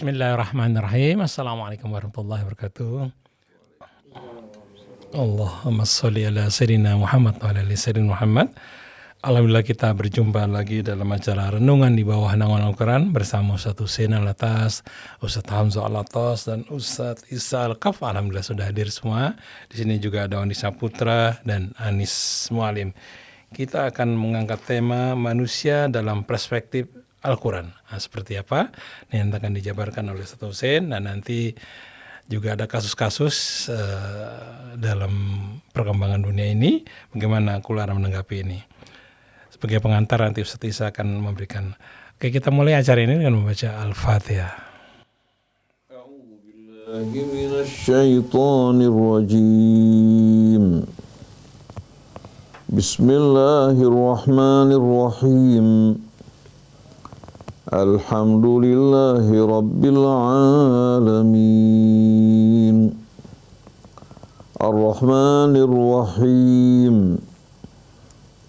Bismillahirrahmanirrahim. Assalamualaikum warahmatullahi wabarakatuh. Allahumma sholli ala sayyidina Muhammad wa ala ali sayyidina Muhammad. Alhamdulillah kita berjumpa lagi dalam acara renungan di bawah naungan Al-Quran bersama Ustaz Husein Alatas, Ustaz Hamzah Alatas, dan Ustaz Isa Al-Kaf. Alhamdulillah sudah hadir semua. Di sini juga ada Oni Saputra dan Anis Mualim. Kita akan mengangkat tema manusia dalam perspektif Al-Quran. Nah, seperti apa? Ini yang akan dijabarkan oleh Ustaz Husein, dan nanti juga ada kasus-kasus dalam perkembangan dunia ini, bagaimana Kulara menanggapi ini. Sebagai pengantar nanti Ustaz Isa akan memberikan. Oke, kita mulai acara ini dengan membaca Al-Fatihah. A'udzubillahi minasyaitonirrajim. Bismillahirrahmanirrahim. Alhamdulillahi Rabbil Alamin. Ar-Rahmanir Rahim.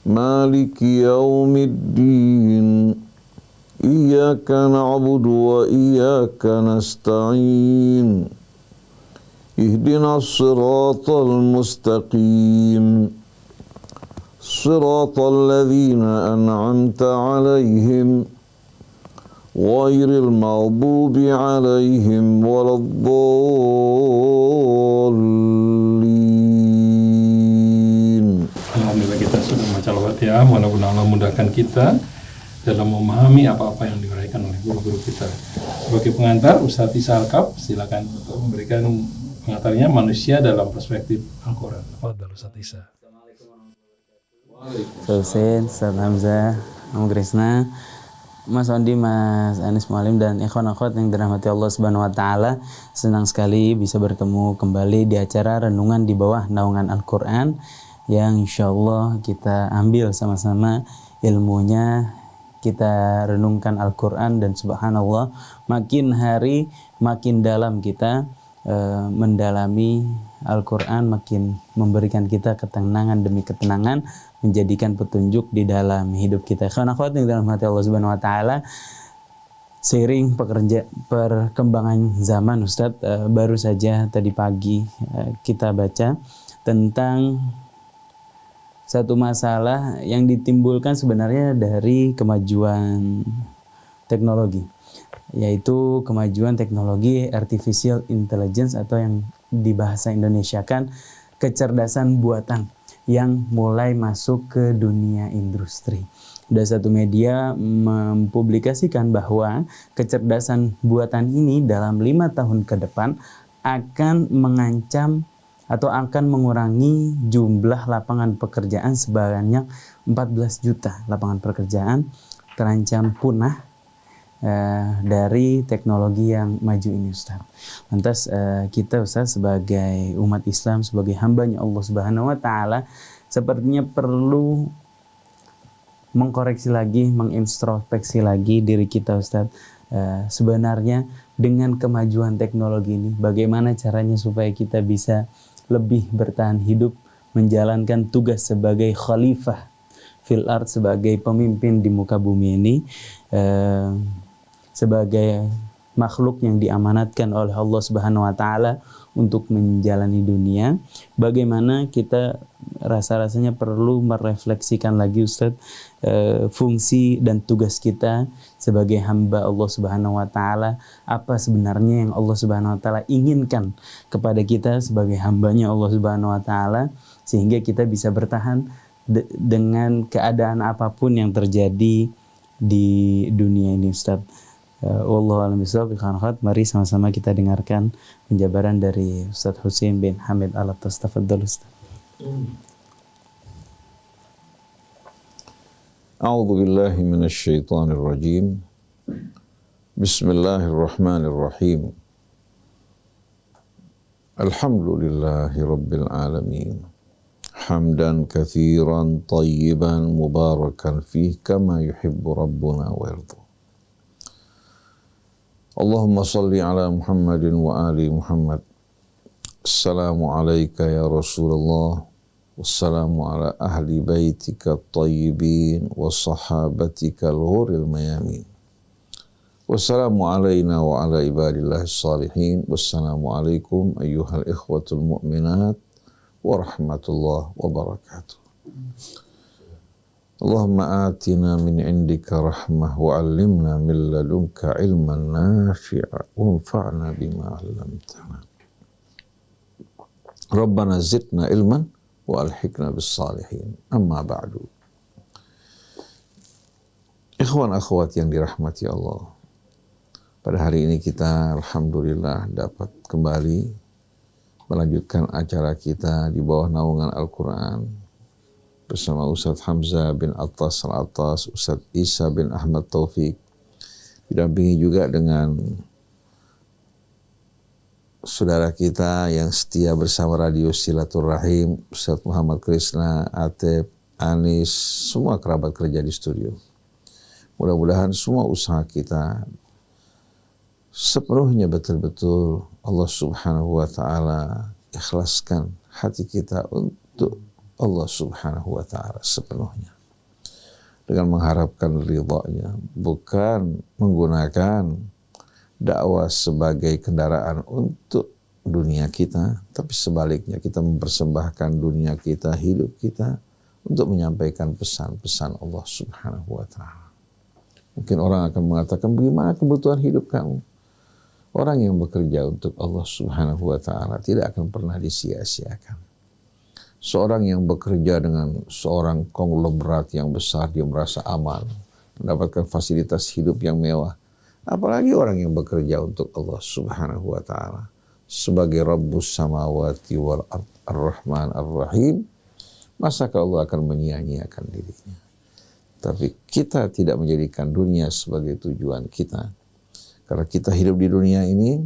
Maliki Yaumiddin. Iyyaka na'budu wa iyyaka nasta'in. Ihdinas siratal mustaqim. Siratal ladzina an'amta 'alaihim ghairil maghdubi 'alaihim waladdallin. Alhamdulillah kita sudah membaca Al-Fatihah. Mudah-mudahan Allah mudahkan kita dalam memahami apa-apa yang diuraikan oleh guru-guru kita. Sebagai pengantar, Ustaz Isa Al-Kaf, silakan untuk memberikan pengantarnya manusia dalam perspektif Al-Quran. Fadhal Ustaz Isa. Husein, Ustaz Hamzah, Om Krisna, Mas Ondi, Mas Anis Mualim, dan ikhwan-akhwat yang dirahmati Allah Subhanahu wa taala. Senang sekali bisa bertemu kembali di acara renungan di bawah naungan Al-Qur'an yang insyaallah kita ambil sama-sama ilmunya, kita renungkan Al-Qur'an, dan subhanallah makin hari makin dalam kita mendalami Al-Qur'an, makin memberikan kita ketenangan demi ketenangan, menjadikan petunjuk di dalam hidup kita. Karena akhwat yang dalam hati Allah Subhanahu wa taala, seiring perkembangan zaman, Ustadz, baru saja tadi pagi kita baca tentang satu masalah yang ditimbulkan sebenarnya dari kemajuan teknologi, yaitu kemajuan teknologi artificial intelligence, atau yang dibahasa Indonesiakan kecerdasan buatan, yang mulai masuk ke dunia industri. Ada satu media mempublikasikan bahwa kecerdasan buatan ini dalam 5 tahun ke depan akan mengancam atau akan mengurangi jumlah lapangan pekerjaan sebanyak 14 juta lapangan pekerjaan terancam punah dari teknologi yang maju ini, Ustaz. Lantas kita, Ustaz, sebagai umat Islam, sebagai hambanya Allah Subhanahu wa taala, sepertinya perlu mengkoreksi lagi, mengintrospeksi lagi diri kita, Ustaz. Sebenarnya dengan kemajuan teknologi ini, bagaimana caranya supaya kita bisa lebih bertahan hidup, menjalankan tugas sebagai khalifah fil ard, sebagai pemimpin di muka bumi ini, sebagai makhluk yang diamanatkan oleh Allah Subhanahu wa taala untuk menjalani dunia. Bagaimana kita rasa-rasanya perlu merefleksikan lagi, Ustaz, fungsi dan tugas kita sebagai hamba Allah Subhanahu wa taala. Apa sebenarnya yang Allah Subhanahu wa taala inginkan kepada kita sebagai hambanya Allah Subhanahu wa taala, sehingga kita bisa bertahan dengan keadaan apapun yang terjadi di dunia ini, Ustaz. Wallahu a'lam bishawab. Mari sama-sama kita dengarkan penjabaran dari Ustaz Husein bin Hamid Alatas. Tafadhal, Ustaz. A'udzu billahi minasyaitonir rajim. Bismillahirrahmanirrahim. Alhamdulillahi rabbil alamin. Hamdan katsiran tayyiban mubarakan fihi kama yuhibbu rabbuna wa yarda. Allahumma salli ala Muhammadin wa ali Muhammad. Assalamu alayka ya Rasulullah. Wassalamu ala ahli baitika at-tayyibin wa sahabatika al-ghuril mayamin. Wassalamu alaina wa ala ibadillahi salihin. Wassalamualaikum ayyuhal ikhwatul mu'minat wa rahmatullah wa barakatuh. Allahumma atina min indika rahmah wa allimna min ladunka ilman nafi'a wa anfa'na bima 'allamtana. Rabbana zidna ilman wa alhiqna bis salihin. Amma ba'du. Ikhwan akhwat yang dirahmati Allah. Pada hari ini kita alhamdulillah dapat kembali melanjutkan acara kita di bawah naungan Al-Quran bersama Ustadz Hamzah bin Attas Al-Attas, Ustadz Isa bin Ahmad Taufik, didampingi juga dengan saudara kita yang setia bersama Radio Silaturahim, Ustadz Muhammad Krisna, Atep, Anis, semua kerabat kerja di studio. Mudah-mudahan semua usaha kita sepenuhnya betul-betul Allah Subhanahu wa Ta'ala ikhlaskan hati kita untuk Allah Subhanahu wa Ta'ala sepenuhnya, dengan mengharapkan ridha-Nya, bukan menggunakan dakwah sebagai kendaraan untuk dunia kita, tapi sebaliknya kita mempersembahkan dunia kita, hidup kita untuk menyampaikan pesan-pesan Allah Subhanahu wa Ta'ala. Mungkin orang akan mengatakan, bagaimana kebutuhan hidup kamu? Orang yang bekerja untuk Allah Subhanahu wa Ta'ala tidak akan pernah disia-siakan. Seorang yang bekerja dengan seorang konglomerat yang besar, dia merasa aman, mendapatkan fasilitas hidup yang mewah. Apalagi orang yang bekerja untuk Allah Subhanahu wa Ta'ala sebagai Rabbus samawati wal ard ar-Rahman ar-Rahim, masakah Allah akan menyia-nyiakan dirinya? Tapi kita tidak menjadikan dunia sebagai tujuan kita. Karena kita hidup di dunia ini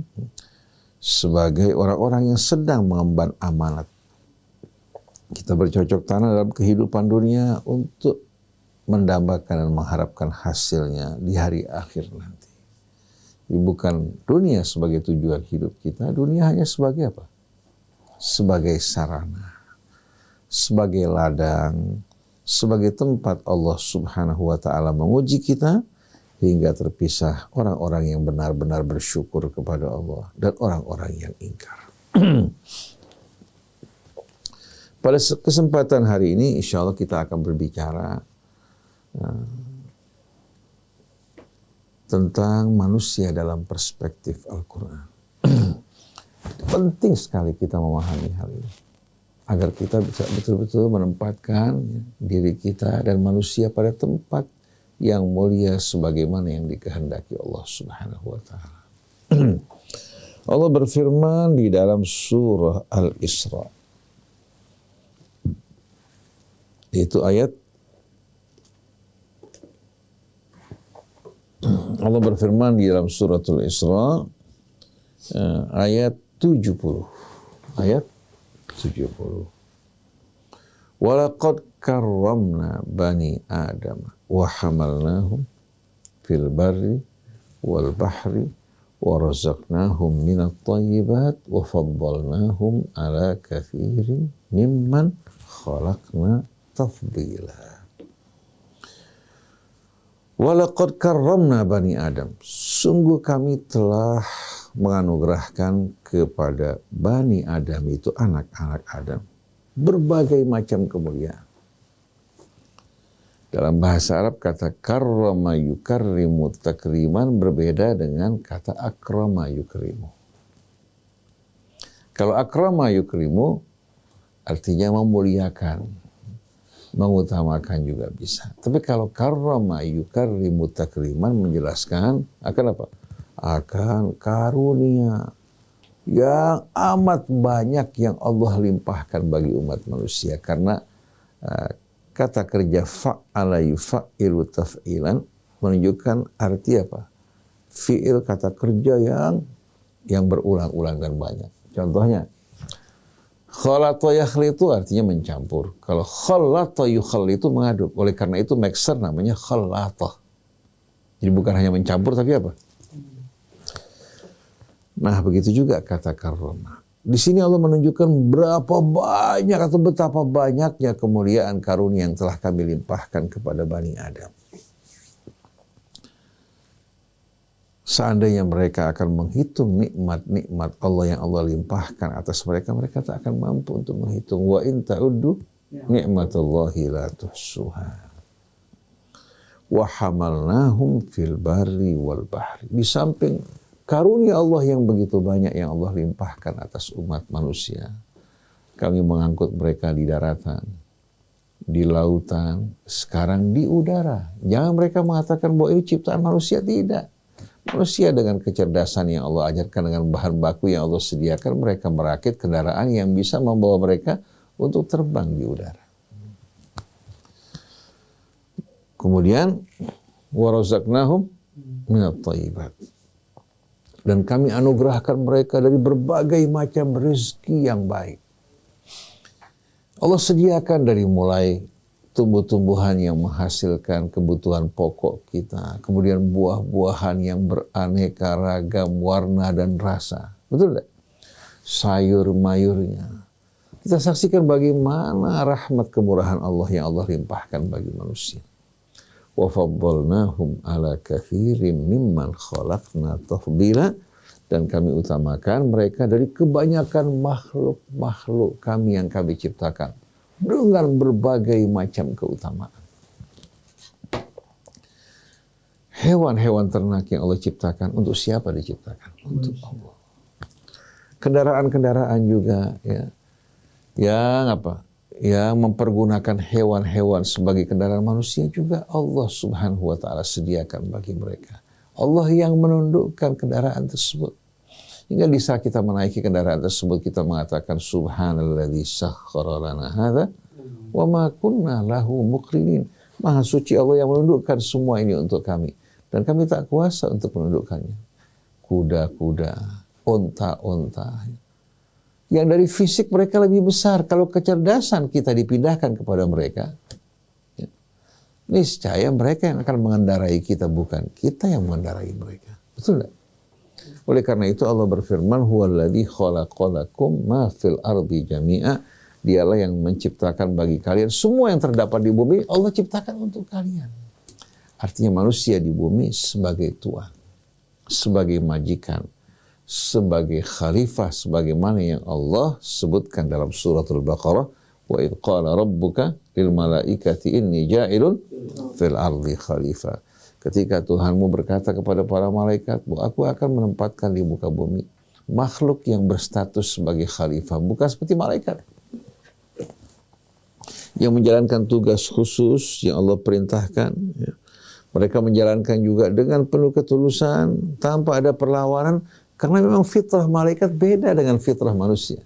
sebagai orang-orang yang sedang mengemban amanat. Kita bercocok tanam dalam kehidupan dunia untuk mendambakan dan mengharapkan hasilnya di hari akhir nanti. Jadi bukan dunia sebagai tujuan hidup kita, dunia hanya sebagai apa? Sebagai sarana, sebagai ladang, sebagai tempat Allah Subhanahu wa Ta'ala menguji kita, hingga terpisah orang-orang yang benar-benar bersyukur kepada Allah dan orang-orang yang ingkar. Pada kesempatan hari ini, insya Allah kita akan berbicara tentang manusia dalam perspektif Al-Quran. Penting sekali kita memahami hal ini, agar kita bisa betul-betul menempatkan diri kita dan manusia pada tempat yang mulia sebagaimana yang dikehendaki Allah Subhanahu wa Ta'ala. Allah berfirman di dalam surah Al-Isra, itu ayat, Allah berfirman di dalam suratul Isra ayat 70. Ayat 70. Walaqad karramna bani Adam wa hamalnahum fil barri wal bahri wa razaqnahum minat thayyibat wa faddalnahum ala kathirin mimman khalaqna tafdila. Walaqad karramna bani Adam, sungguh kami telah menganugerahkan kepada Bani Adam, itu anak-anak Adam, berbagai macam kemuliaan. Dalam bahasa Arab kata karrama yukarrimu takriman berbeda dengan kata akrama yukrimu. Kalau akrama yukrimu artinya memuliakan, mengutamakan juga bisa. Tapi kalau karrama yukarrimu takriman menjelaskan akan apa? Akan karunia yang amat banyak yang Allah limpahkan bagi umat manusia. Karena kata kerja fa'ala yufa'ilu taf'ilan menunjukkan arti apa? Fi'il kata kerja yang berulang-ulang dan banyak. Contohnya, khalata yakhlitu artinya mencampur. Kalau khalata yukhallitu mengaduk. Oleh karena itu mixer namanya khalata. Jadi bukan hanya mencampur tapi apa? Nah, begitu juga kata karrama. Di sini Allah menunjukkan berapa banyak atau betapa banyaknya kemuliaan karunia yang telah kami limpahkan kepada Bani Adam. Seandainya mereka akan menghitung nikmat-nikmat Allah yang Allah limpahkan atas mereka, mereka tak akan mampu untuk menghitung. Wa in ta'uddu nikmatallahi la tuhsuha. Wa hamalnahum fil barri wal bahri. Di samping karunia Allah yang begitu banyak yang Allah limpahkan atas umat manusia, kami mengangkut mereka di daratan, di lautan, sekarang di udara. Jangan mereka mengatakan bahwa ini ciptaan manusia, tidak. Manusia dengan kecerdasan yang Allah ajarkan, dengan bahan baku yang Allah sediakan, mereka merakit kendaraan yang bisa membawa mereka untuk terbang di udara. Kemudian warazaqnahum minat thayyibat. Dan kami anugerahkan mereka dari berbagai macam rezeki yang baik. Allah sediakan dari mulai tumbuh-tumbuhan yang menghasilkan kebutuhan pokok kita, kemudian buah-buahan yang beraneka ragam warna dan rasa. Betul tidak? Sayur-mayurnya. Kita saksikan bagaimana rahmat kemurahan Allah yang Allah limpahkan bagi manusia. Wa faddalnahum ala katsirin mimman khalaqna tafdila. Dan kami utamakan mereka dari kebanyakan makhluk-makhluk kami yang kami ciptakan dengan berbagai macam keutamaan. Hewan-hewan ternak yang Allah ciptakan, untuk siapa diciptakan? Untuk Allah. Kendaraan-kendaraan juga ya, yang mempergunakan hewan-hewan sebagai kendaraan manusia juga Allah Subhanahu wa taala sediakan bagi mereka. Allah yang menundukkan kendaraan tersebut. Hingga di saat kita menaiki kendaraan tersebut, kita mengatakan subhanalladzi sakhkhara lana hadza wa ma kunna lahu muqrinin. Maha suci Allah yang menundukkan semua ini untuk kami, dan kami tak kuasa untuk menundukkannya. Kuda-kuda, onta-onta, yang dari fisik mereka lebih besar. Kalau kecerdasan kita dipindahkan kepada mereka, niscaya mereka yang akan mengendarai kita, bukan kita yang mengendarai mereka. Betul tidak? Oleh karena itu Allah berfirman, huwallazi khalaqalakum ma fil ardi jami'a. Dialah yang menciptakan bagi kalian semua yang terdapat di bumi, Allah ciptakan untuk kalian. Artinya manusia di bumi sebagai tuan, sebagai majikan, sebagai khalifah, sebagaimana yang Allah sebutkan dalam suratul Baqarah, wa idh qala rabbuka lil malaikati inni ja'ilun fil ardi khalifah. Ketika Tuhanmu berkata kepada para malaikat, bahwa aku akan menempatkan di muka bumi makhluk yang berstatus sebagai khalifah, bukan seperti malaikat yang menjalankan tugas khusus yang Allah perintahkan. Mereka menjalankan juga dengan penuh ketulusan, tanpa ada perlawanan, karena memang fitrah malaikat beda dengan fitrah manusia.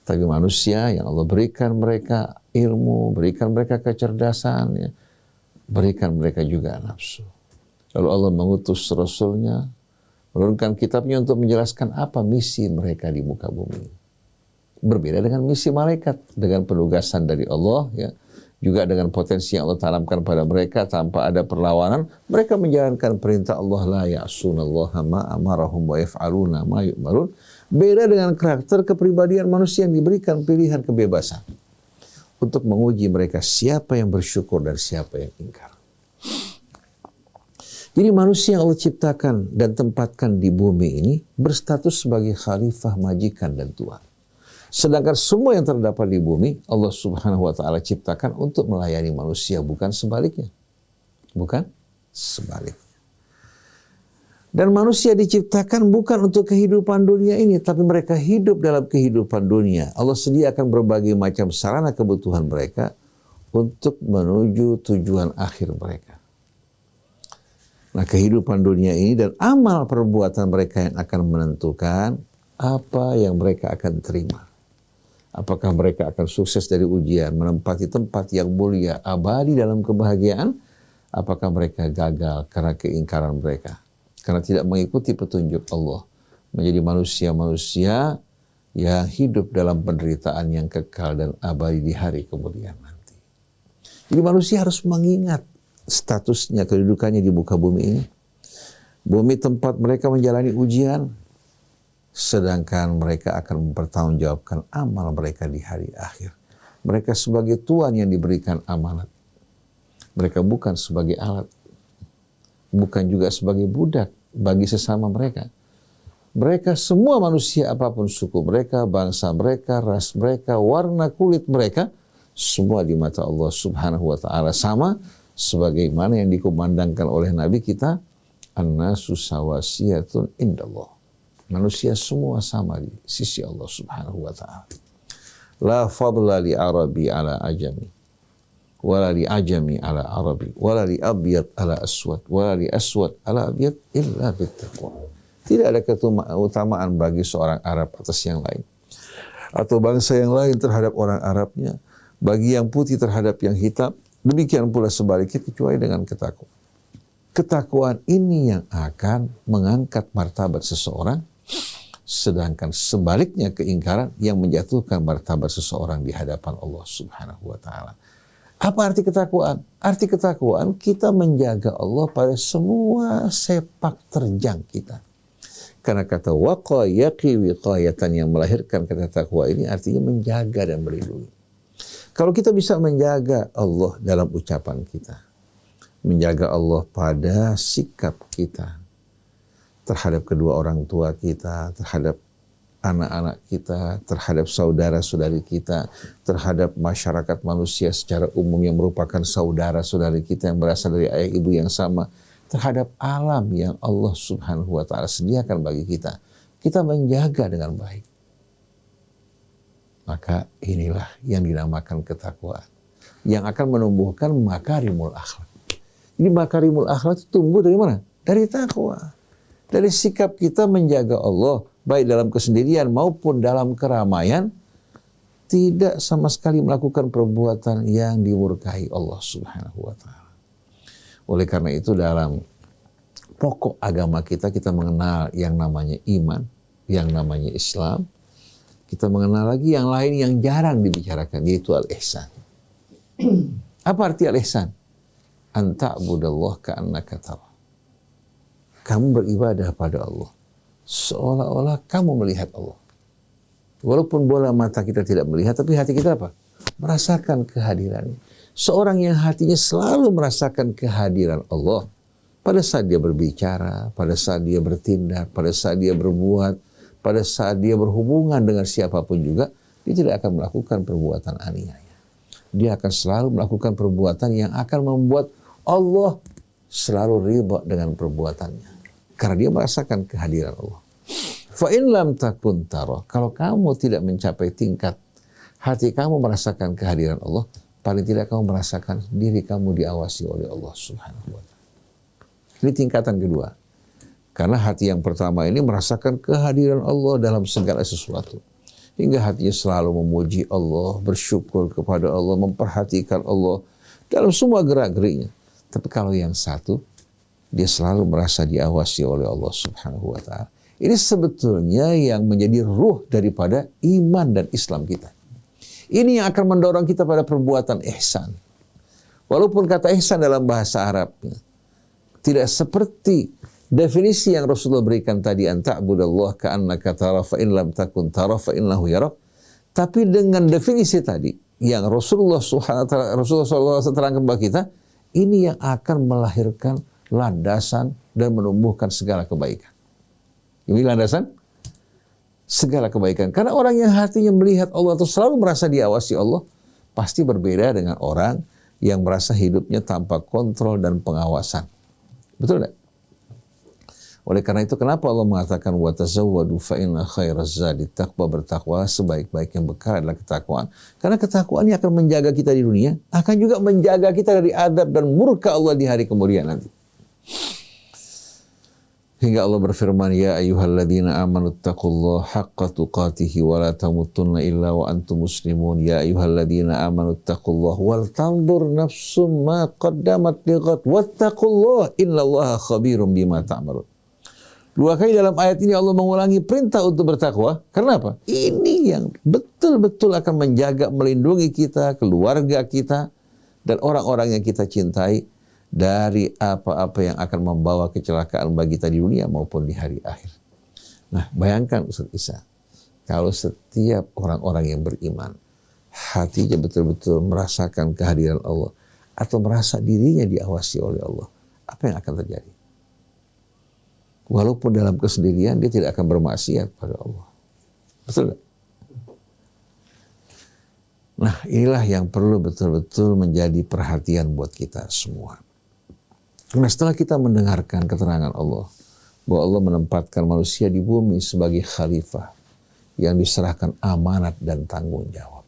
Tapi manusia yang Allah berikan mereka ilmu, berikan mereka kecerdasan, berikan mereka juga nafsu. Lalu Allah mengutus Rasulnya, menurunkan kitabnya untuk menjelaskan apa misi mereka di muka bumi. Berbeda dengan misi malaikat, dengan penugasan dari Allah, juga dengan potensi yang Allah tanamkan pada mereka tanpa ada perlawanan. Mereka menjalankan perintah Allah, la ya'sunallaha ma amarahum wa yaf'aluna ma yu'marun. Beda dengan karakter kepribadian manusia yang diberikan pilihan kebebasan untuk menguji mereka siapa yang bersyukur dan siapa yang ingkar. Jadi manusia yang Allah ciptakan dan tempatkan di bumi ini berstatus sebagai khalifah, majikan, dan tuan. Sedangkan semua yang terdapat di bumi Allah Subhanahu wa taala ciptakan untuk melayani manusia, bukan sebaliknya. Bukan sebaliknya. Dan manusia diciptakan bukan untuk kehidupan dunia ini, tapi mereka hidup dalam kehidupan dunia. Allah sediakan berbagai macam sarana kebutuhan mereka untuk menuju tujuan akhir mereka. Nah, kehidupan dunia ini dan amal perbuatan mereka yang akan menentukan apa yang mereka akan terima. Apakah mereka akan sukses dari ujian, menempati tempat yang mulia, abadi dalam kebahagiaan? Apakah mereka gagal karena keingkaran mereka, karena tidak mengikuti petunjuk Allah, menjadi manusia-manusia yang hidup dalam penderitaan yang kekal dan abadi di hari kemudian nanti. Jadi manusia harus mengingat statusnya, kedudukannya di muka bumi ini. Bumi tempat mereka menjalani ujian, sedangkan mereka akan mempertanggungjawabkan amal mereka di hari akhir. Mereka sebagai tuan yang diberikan amanat. Mereka bukan sebagai alat, bukan juga sebagai budak bagi sesama mereka. Mereka semua manusia, apapun suku mereka, bangsa mereka, ras mereka, warna kulit mereka, semua di mata Allah Subhanahu wa ta'ala sama, sebagaimana yang dikumandangkan oleh Nabi kita, an-nasu sawasiyatun indallah. Manusia semua sama di sisi Allah Subhanahu wa ta'ala. La fadla li arabi ala ajami, wala li ajami ala arabi, wala li abyad ala aswad, wala li aswad ala abyad illa bittaqwa. Tidak ada keutamaan bagi seorang Arab atas yang lain, atau bangsa yang lain terhadap orang Arabnya, bagi yang putih terhadap yang hitam, demikian pula sebaliknya, kecuali dengan ketakwaan. Ketakwaan ini yang akan mengangkat martabat seseorang, sedangkan sebaliknya keingkaran yang menjatuhkan martabat seseorang di hadapan Allah Subhanahu wa ta'ala. Apa arti ketakwaan? Arti ketakwaan kita menjaga Allah pada semua sepak terjang kita. Karena kata waqa yaqi wiqayatan yang melahirkan kata takwa ini artinya menjaga dan melindungi. Kalau kita bisa menjaga Allah dalam ucapan kita, menjaga Allah pada sikap kita terhadap kedua orang tua kita, terhadap anak-anak kita, terhadap saudara-saudari kita, terhadap masyarakat manusia secara umum yang merupakan saudara-saudari kita yang berasal dari ayah ibu yang sama, terhadap alam yang Allah Subhanahu wa ta'ala sediakan bagi kita, kita menjaga dengan baik. Maka inilah yang dinamakan ketakwaan, yang akan menumbuhkan makarimul akhlak. Ini makarimul akhlak itu tumbuh dari mana? Dari takwa. Dari sikap kita menjaga Allah, baik dalam kesendirian maupun dalam keramaian, tidak sama sekali melakukan perbuatan yang dimurkai Allah Subhanahu wa ta'ala. Oleh karena itu dalam pokok agama kita, kita mengenal yang namanya iman, yang namanya Islam. Kita mengenal lagi yang lain yang jarang dibicarakan, yaitu al-ihsan. Apa arti al-ihsan? An ta'budallah ka'annaka tara. Kamu beribadah pada Allah seolah-olah kamu melihat Allah. Walaupun bola mata kita tidak melihat, tapi hati kita apa? Merasakan kehadirannya. Seorang yang hatinya selalu merasakan kehadiran Allah pada saat dia berbicara, pada saat dia bertindak, pada saat dia berbuat, pada saat dia berhubungan dengan siapapun juga, dia tidak akan melakukan perbuatan aniaya. Dia akan selalu melakukan perbuatan yang akan membuat Allah selalu ridha dengan perbuatannya. Karena dia merasakan kehadiran Allah. Fa in lam takun tara, kalau kamu tidak mencapai tingkat hati kamu merasakan kehadiran Allah, paling tidak kamu merasakan diri kamu diawasi oleh Allah Subhanahu wa ta'ala. Ini tingkatan kedua. Karena hati yang pertama ini merasakan kehadiran Allah dalam segala sesuatu. Hingga hatinya selalu memuji Allah, bersyukur kepada Allah, memperhatikan Allah dalam semua gerak-geriknya. Tapi kalau yang satu, dia selalu merasa diawasi oleh Allah Subhanahu wa ta'ala. Ini sebetulnya yang menjadi ruh daripada iman dan Islam kita. Ini yang akan mendorong kita pada perbuatan ihsan. Walaupun kata ihsan dalam bahasa Arab tidak seperti definisi yang Rasulullah berikan tadi, an ta'budallah ka'annaka tara fa in lam takun tara fa innahu yarak. Tapi dengan definisi tadi yang Rasulullah SAW terangkan bagi kita, ini yang akan melahirkan landasan dan menumbuhkan segala kebaikan. Ini landasan segala kebaikan. Karena orang yang hatinya melihat Allah atau selalu merasa diawasi Allah, pasti berbeda dengan orang yang merasa hidupnya tanpa kontrol dan pengawasan. Betul tidak? Oleh karena itu kenapa Allah mengatakan wa tazawwadu fa inna khairaz zadi taqwa, bertakwa, sebaik-baik yang bekal adalah ketakwaan. Karena ketakwaan yang akan menjaga kita di dunia, akan juga menjaga kita dari adab dan murka Allah di hari kemudian nanti. Hingga Allah berfirman, ya ayyuhalladzina amanu taqullaha haqqa tuqatihi wa la tamutunna illa wa antum muslimun. Ya ayyuhalladzina amanu taqullaha wal tanzur nafsum ma qaddamat lighad wattaqullaha innallaha khabirum bima ta'malun. Dua kali dalam ayat ini Allah mengulangi perintah untuk bertakwa. Karena apa? Ini yang betul-betul akan menjaga, melindungi kita, keluarga kita, dan orang-orang yang kita cintai dari apa-apa yang akan membawa kecelakaan bagi kita di dunia maupun di hari akhir. Nah, bayangkan Ustaz Isa, kalau setiap orang-orang yang beriman hatinya betul-betul merasakan kehadiran Allah atau merasa dirinya diawasi oleh Allah, apa yang akan terjadi? Walaupun dalam kesendirian dia tidak akan bermaksiat pada Allah. Betul gak? Nah, inilah yang perlu betul-betul menjadi perhatian buat kita semua. Nah, setelah kita mendengarkan keterangan Allah, bahwa Allah menempatkan manusia di bumi sebagai khalifah yang diserahkan amanat dan tanggung jawab.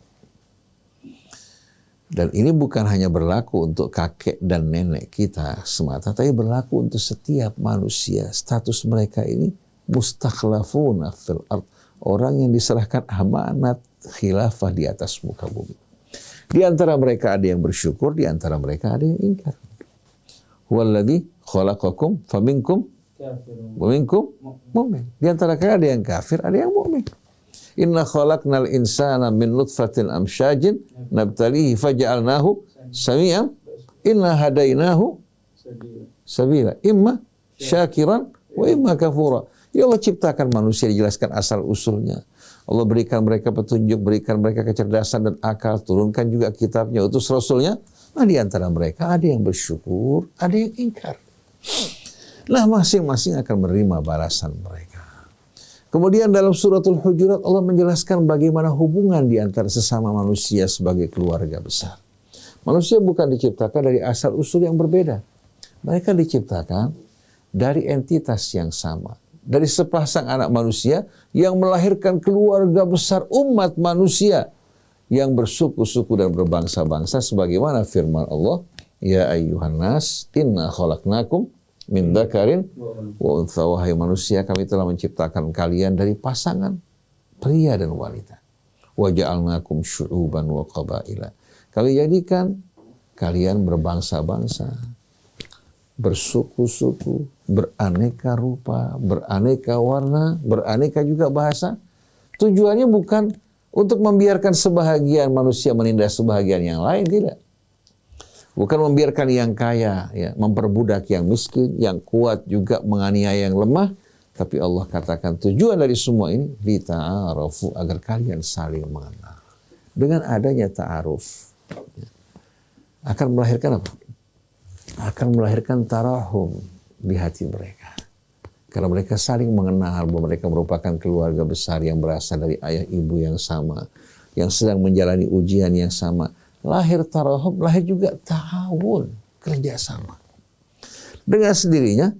Dan ini bukan hanya berlaku untuk kakek dan nenek kita semata, tapi berlaku untuk setiap manusia. Status mereka ini mustakhlafuna fil ard, orang yang diserahkan amanat khilafah di atas muka bumi. Di antara mereka ada yang bersyukur, di antara mereka ada yang ingkar. Huwallazi khalaqakum faminkum wa minkum mu'min. Di antara kalian ada yang kafir, ada yang mukmin. Inna khalaqnal insana min nutfatin amsyajin nabtalihi faja'alnahu sami'an inna hadainahu sabila imma syakiran wa imma kafura. Ya Allah ciptakan manusia, dijelaskan asal usulnya. Allah berikan mereka petunjuk, berikan mereka kecerdasan dan akal, turunkan juga kitabnya, utus rasulnya. Nah, di antara mereka ada yang bersyukur, ada yang ingkar. Nah, masing-masing akan menerima balasan mereka. Kemudian dalam suratul Hujurat Allah menjelaskan bagaimana hubungan di antara sesama manusia sebagai keluarga besar. Manusia bukan diciptakan dari asal usul yang berbeda. Mereka diciptakan dari entitas yang sama. Dari sepasang anak manusia yang melahirkan keluarga besar umat manusia yang bersuku-suku dan berbangsa-bangsa sebagaimana firman Allah, ya ayyuhan nas inna khalaqnakum min dzakarin wa untha, wahai manusia kami telah menciptakan kalian dari pasangan pria dan wanita. Wa ja'alnakum syu'uban wa qabaila. Kami jadikan kalian berbangsa-bangsa, bersuku-suku, beraneka rupa, beraneka warna, beraneka juga bahasa. Tujuannya bukan untuk membiarkan sebahagian manusia menindas sebahagian yang lain, tidak. Bukan membiarkan yang kaya ya, memperbudak yang miskin, yang kuat juga menganiaya yang lemah. Tapi Allah katakan tujuan dari semua ini lita'arafu, agar kalian saling mengenal. Dengan adanya ta'aruf akan melahirkan apa? Akan melahirkan tarahum di hati mereka. Karena mereka saling mengenal bahwa mereka merupakan keluarga besar yang berasal dari ayah ibu yang sama, yang sedang menjalani ujian yang sama. Lahir tarahum, lahir juga ta'awun, kerjasama. Dengan sendirinya,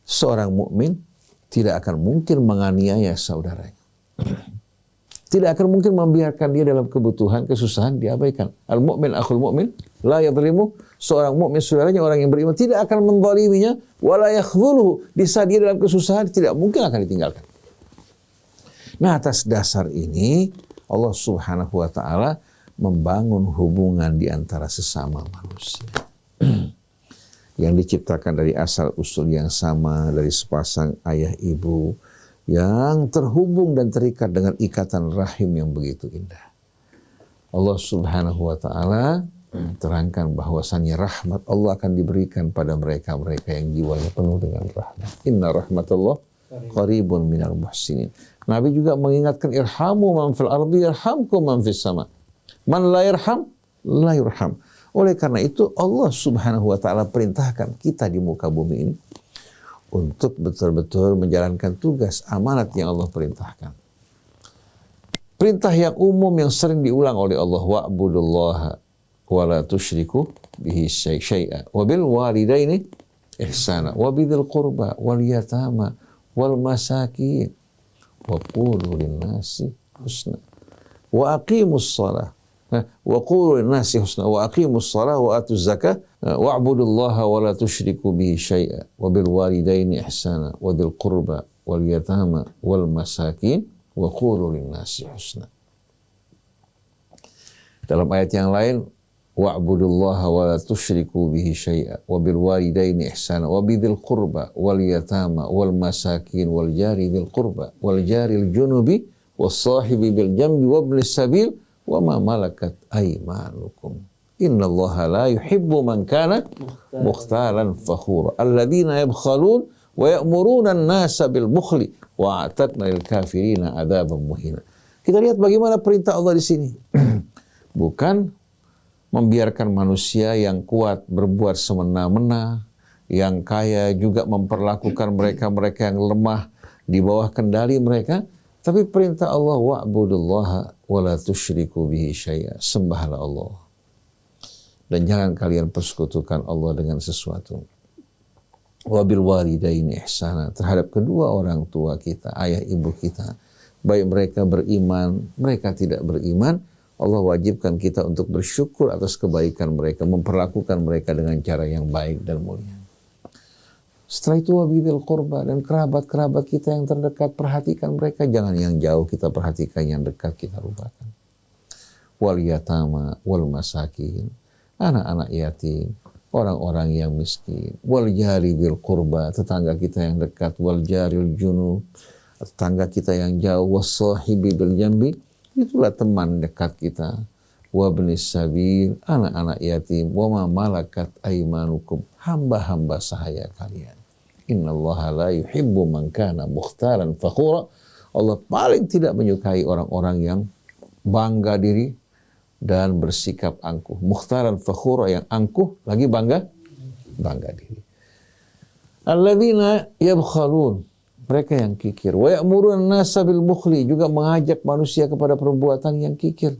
seorang mukmin tidak akan mungkin menganiaya saudaranya. Tidak akan mungkin membiarkan dia dalam kebutuhan, kesusahan diabaikan. Al-mu'min akhul mu'min, la yadhlimu. Seorang mukmin saudaranya, orang yang beriman, tidak akan menzaliminya, wa la yakhdhuluhu. Di saat dia dalam kesusahan, tidak mungkin akan ditinggalkan. Nah, atas dasar ini, Allah Subhanahu wa ta'ala membangun hubungan di antara sesama manusia yang diciptakan dari asal usul yang sama, dari sepasang ayah ibu yang terhubung dan terikat dengan ikatan rahim yang begitu indah. Allah Subhanahu wa ta'ala terangkan bahwasannya rahmat Allah akan diberikan pada mereka-mereka yang jiwanya penuh dengan rahmat. Inna rahmatullah qaribun minal muhsinin. Nabi juga mengingatkan irhamu man fil ardi yarhamkum man fis sama. Man la yarham, la yurham. Oleh karena itu Allah Subhanahu wa ta'ala perintahkan kita di muka bumi ini untuk betul-betul menjalankan tugas amanat yang Allah perintahkan. Perintah yang umum yang sering diulang oleh Allah, wa'budullaha wa la tusyriku bihi syai'a wa bil walidaini ihsana wa bidzil qurba wal yatama wal masakin wa qulu lin-nasi husna wa aqimus shalah wa qulu lin-nasi husna wa aqimus shalah wa atuz zakah wa'budullaha wa la tusyriku bihi syai'a wa bil walidaini ihsana wa dzil qurba wal yatama wal masakin wa qulu lin-nasi husna. Dalam ayat yang lain, wa'budullaha wa la tusyriku bihi syai'a wa bil walidaini ihsana wa bidzil qurba wal yatama wal masakin wal jari dzil qurba wal jaril junubi was sahibi bil jambi wa ibnis sabil wa ma malakat aymanukum. Innallaha la yuhibbu man kana mukhtalan fakhura. Alladzina yabkhalun wa ya'muruna an-nasa bil bukhli wa a'tadna lil kafirina adzaban muhina. Kita lihat bagaimana perintah Allah di sini. Bukan membiarkan manusia yang kuat berbuat semena-mena, yang kaya juga memperlakukan mereka-mereka yang lemah di bawah kendali mereka. Tapi perintah Allah, wa'budullaha wa la tusyriku bihi syai'a. Sembahlah Allah. Dan jangan kalian persekutukan Allah dengan sesuatu. Wa bil walidaini ihsana. Terhadap kedua orang tua kita, ayah ibu kita. Baik mereka beriman, mereka tidak beriman, Allah wajibkan kita untuk bersyukur atas kebaikan mereka, memperlakukan mereka dengan cara yang baik dan mulia. Setelah itu wabibil qurba, dan kerabat-kerabat kita yang terdekat, perhatikan mereka. Jangan yang jauh kita perhatikan, yang dekat kita lupakan. Wal yatama wal masakin, anak-anak yatim, orang-orang yang miskin. Wal jari bil qurba, tetangga kita yang dekat. Wal jaril junub, tetangga kita yang jauh. Wassahibi bil jambi, itulah teman dekat kita. Wabnis sabil, anak-anak yatim. Wama malakat aimanukum, hamba-hamba sahaya kalian. Innallaha la yuhibbu man kana mukhtaran fakhura. Allah paling tidak menyukai orang-orang yang bangga diri dan bersikap angkuh. Mukhtaran fakhura, yang angkuh lagi bangga diri. Alladzina yabkhalun, mereka yang kikir. Wa ya'muruna an-nasa bil bukhli, juga mengajak manusia kepada perbuatan yang kikir.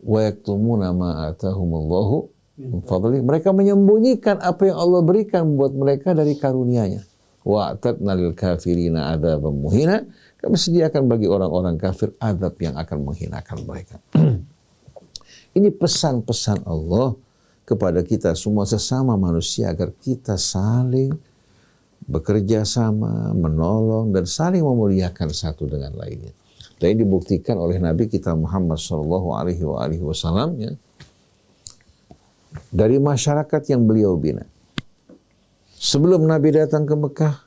Wa yaktumuna ma atahumullahu min fadli, mereka menyembunyikan apa yang Allah berikan buat mereka dari karunia-Nya. Wa atadna lil kafirina adzaban muhina, kami sediakan bagi orang-orang kafir azab yang akan menghinakan mereka. Ini pesan-pesan Allah kepada kita semua sesama manusia, agar kita saling bekerja sama, menolong, dan saling memuliakan satu dengan lainnya. Dan ini dibuktikan oleh Nabi kita Muhammad SAW ya, dari masyarakat yang beliau bina. Sebelum Nabi datang ke Mekah,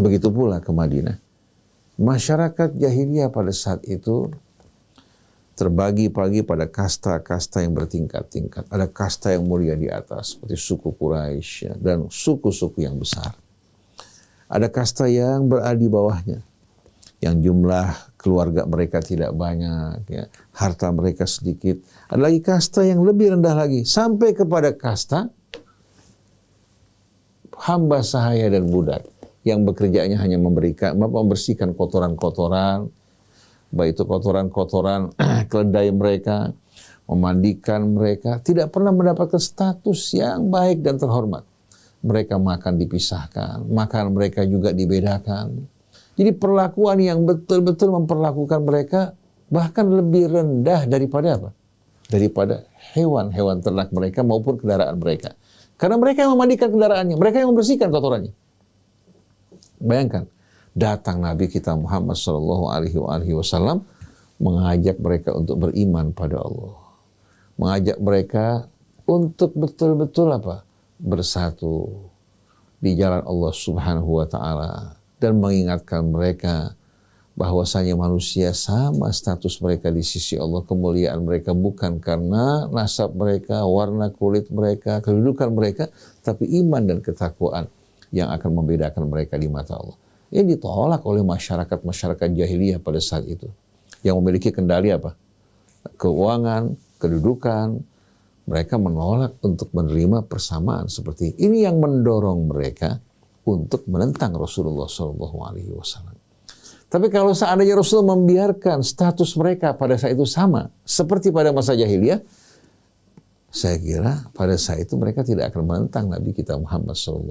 begitu pula ke Madinah. Masyarakat jahiliyah pada saat itu terbagi-bagi pada kasta-kasta yang bertingkat-tingkat. Ada kasta yang mulia di atas, seperti suku Quraisy ya, dan suku-suku yang besar. Ada kasta yang berada di bawahnya, yang jumlah keluarga mereka tidak banyak, ya, harta mereka sedikit. Ada lagi kasta yang lebih rendah lagi, sampai kepada kasta hamba sahaya dan budak, yang bekerjanya hanya membersihkan kotoran-kotoran, baik itu kotoran-kotoran keledai mereka, memandikan mereka, tidak pernah mendapatkan status yang baik dan terhormat. Mereka makan dipisahkan, makan mereka juga dibedakan. Jadi perlakuan yang betul-betul memperlakukan mereka bahkan lebih rendah daripada apa? Daripada hewan-hewan ternak mereka maupun kendaraan mereka. Karena mereka yang memandikan kendaraannya, mereka yang membersihkan kotorannya. Bayangkan, datang Nabi kita Muhammad SAW mengajak mereka untuk beriman pada Allah. Mengajak mereka untuk betul-betul apa? Bersatu di jalan Allah Subhanahu wa taala, dan mengingatkan mereka bahwasanya manusia sama status mereka di sisi Allah. Kemuliaan mereka bukan karena nasab mereka, warna kulit mereka, kedudukan mereka, tapi iman dan ketakwaan yang akan membedakan mereka di mata Allah. Ini ditolak oleh masyarakat jahiliyah pada saat itu, yang memiliki kendali apa? Keuangan, kedudukan. Mereka menolak untuk menerima persamaan seperti ini, yang mendorong mereka untuk menentang Rasulullah SAW. Tapi kalau seandainya Rasul membiarkan status mereka pada saat itu sama seperti pada masa jahiliyah, saya kira pada saat itu mereka tidak akan menentang Nabi kita Muhammad SAW.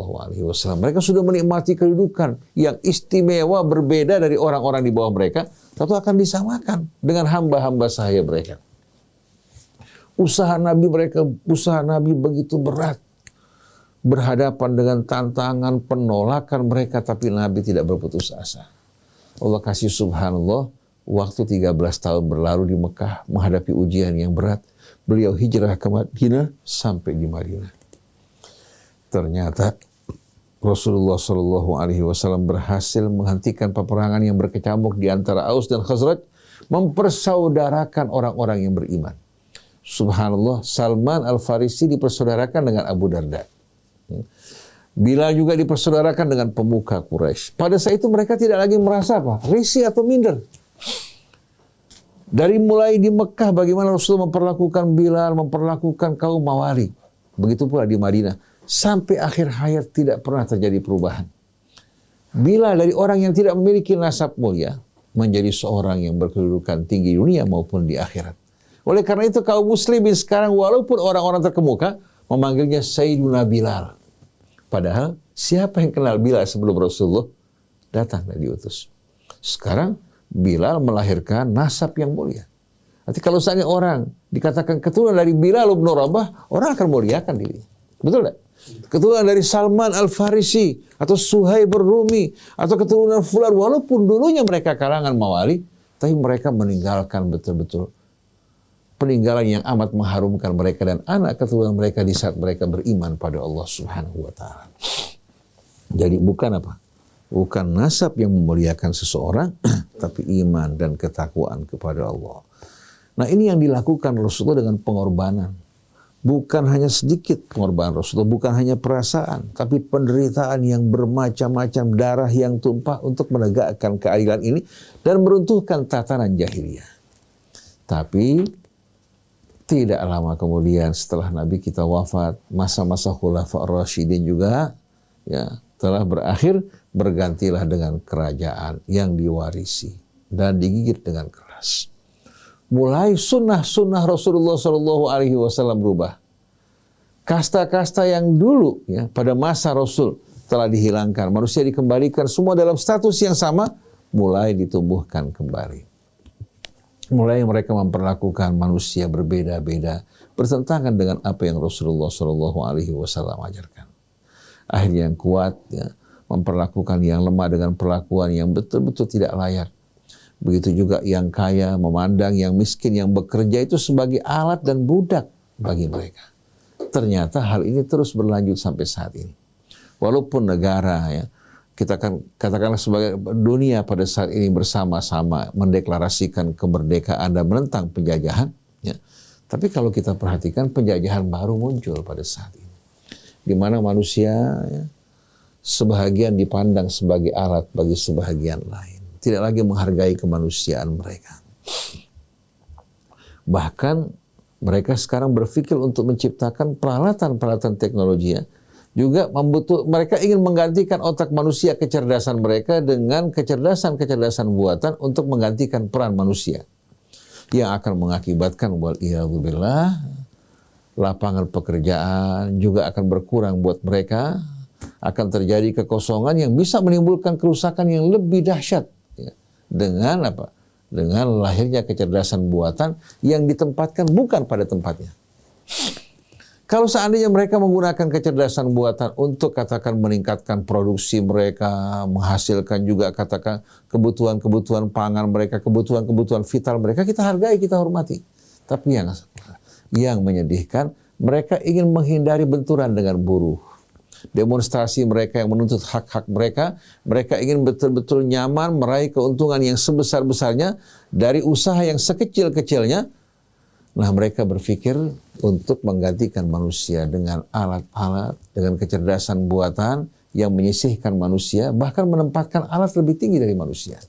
Mereka sudah menikmati kedudukan yang istimewa, berbeda dari orang-orang di bawah mereka, tentu akan disamakan dengan hamba-hamba sahaya mereka. Usaha Nabi begitu berat, berhadapan dengan tantangan penolakan mereka, tapi Nabi tidak berputus asa. Allah kasih subhanallah, waktu 13 tahun berlalu di Mekah menghadapi ujian yang berat, beliau hijrah ke Madinah sampai di Madinah. Ternyata Rasulullah SAW berhasil menghentikan peperangan yang berkecamuk di antara Aus dan Khazraj, mempersaudarakan orang-orang yang beriman. Subhanallah, Salman Al-Farisi dipersaudarakan dengan Abu Darda. Bilal juga dipersaudarakan dengan pemuka Quraisy. Pada saat itu mereka tidak lagi merasa apa? Risih atau minder. Dari mulai di Mekah bagaimana Rasul memperlakukan Bilal, memperlakukan kaum Mawali. Begitu pula di Madinah. sampai akhir hayat tidak pernah terjadi perubahan. Bilal dari orang yang tidak memiliki nasab mulia menjadi seorang yang berkedudukan tinggi di dunia maupun di akhirat. Oleh karena itu kaum muslimin sekarang walaupun orang-orang terkemuka memanggilnya Sayyiduna Bilal. Padahal siapa yang kenal Bilal sebelum Rasulullah datang dan diutus? Sekarang Bilal melahirkan nasab yang mulia. Nanti kalau seandainya orang dikatakan keturunan dari Bilal bin Rabah, orang akan muliakan diri. Betul tidak? Keturunan dari Salman Al-Farisi atau Suhaib Rumi atau keturunan fulan, walaupun dulunya mereka kalangan mawali, tapi mereka meninggalkan betul-betul peninggalan yang amat mengharumkan mereka dan anak keturunan mereka di saat mereka beriman pada Allah Subhanahu wa taala. Jadi bukan apa? Bukan nasab yang memuliakan seseorang, tapi iman dan ketakwaan kepada Allah. Nah, ini yang dilakukan Rasulullah dengan pengorbanan. Bukan hanya sedikit pengorbanan Rasulullah, bukan hanya perasaan, tapi penderitaan yang bermacam-macam, darah yang tumpah untuk menegakkan keadilan ini dan meruntuhkan tatanan jahiliyah. Tapi tidak lama kemudian setelah Nabi kita wafat, masa-masa Khulafa ar-Rasyidin juga ya telah berakhir, bergantilah dengan kerajaan yang diwarisi dan digigit dengan keras. Mulai sunnah-sunnah Rasulullah SAW berubah. Kasta-kasta yang dulu ya pada masa Rasul telah dihilangkan. Manusia dikembalikan semua dalam status yang sama, mulai ditumbuhkan kembali. Mulai mereka memperlakukan manusia berbeda-beda, bertentangan dengan apa yang Rasulullah SAW ajarkan. Akhirnya yang kuat ya, memperlakukan yang lemah dengan perlakuan yang betul-betul tidak layak. Begitu juga yang kaya memandang yang miskin yang bekerja itu sebagai alat dan budak bagi mereka. Ternyata hal ini terus berlanjut sampai saat ini. Walaupun negara ya, kita kan katakanlah sebagai dunia pada saat ini bersama-sama mendeklarasikan kemerdekaan dan menentang penjajahan, ya. Tapi kalau kita perhatikan penjajahan baru muncul pada saat ini, di mana manusia ya, sebahagian dipandang sebagai alat bagi sebahagian lain, tidak lagi menghargai kemanusiaan mereka. Bahkan mereka sekarang berpikir untuk menciptakan peralatan-peralatan teknologi ya. Juga mereka ingin menggantikan otak manusia, kecerdasan mereka dengan kecerdasan-kecerdasan buatan untuk menggantikan peran manusia. Yang akan mengakibatkan wal'iyadzubillah lapangan pekerjaan juga akan berkurang buat mereka. Akan terjadi kekosongan yang bisa menimbulkan kerusakan yang lebih dahsyat. Ya. Dengan apa? Dengan lahirnya kecerdasan buatan yang ditempatkan bukan pada tempatnya. Kalau seandainya mereka menggunakan kecerdasan buatan untuk katakan meningkatkan produksi mereka, menghasilkan juga katakan kebutuhan-kebutuhan pangan mereka, kebutuhan-kebutuhan vital mereka, kita hargai, kita hormati. Tapi yang menyedihkan, mereka ingin menghindari benturan dengan buruh. Demonstrasi mereka yang menuntut hak-hak mereka, mereka ingin betul-betul nyaman meraih keuntungan yang sebesar-besarnya dari usaha yang sekecil-kecilnya. Nah, mereka berpikir untuk menggantikan manusia dengan alat-alat, dengan kecerdasan buatan yang menyisihkan manusia, bahkan menempatkan alat lebih tinggi dari manusia.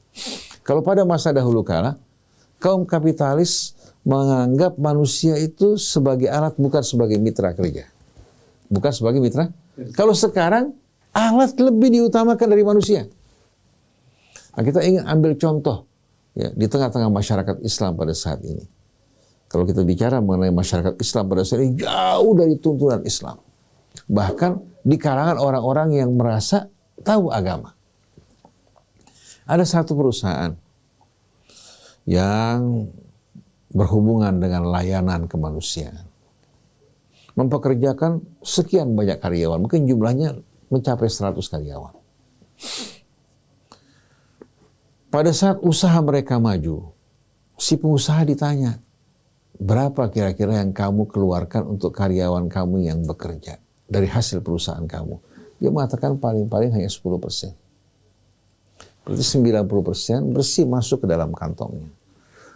Kalau pada masa dahulu kala, kaum kapitalis menganggap manusia itu sebagai alat, bukan sebagai mitra kerja. Bukan sebagai mitra. Kalau sekarang, alat lebih diutamakan dari manusia. Nah, kita ingin ambil contoh ya, di tengah-tengah masyarakat Islam pada saat ini. Kalau kita bicara mengenai masyarakat Islam pada saat ini, jauh dari tuntunan Islam. Bahkan di kalangan orang-orang yang merasa tahu agama. Ada satu perusahaan yang berhubungan dengan layanan kemanusiaan. Mempekerjakan sekian banyak karyawan, mungkin jumlahnya mencapai 100 karyawan. Pada saat usaha mereka maju, si pengusaha ditanya, berapa kira-kira yang kamu keluarkan untuk karyawan kamu yang bekerja dari hasil perusahaan kamu? Dia mengatakan paling-paling hanya 10%. Berarti 90% bersih masuk ke dalam kantongnya.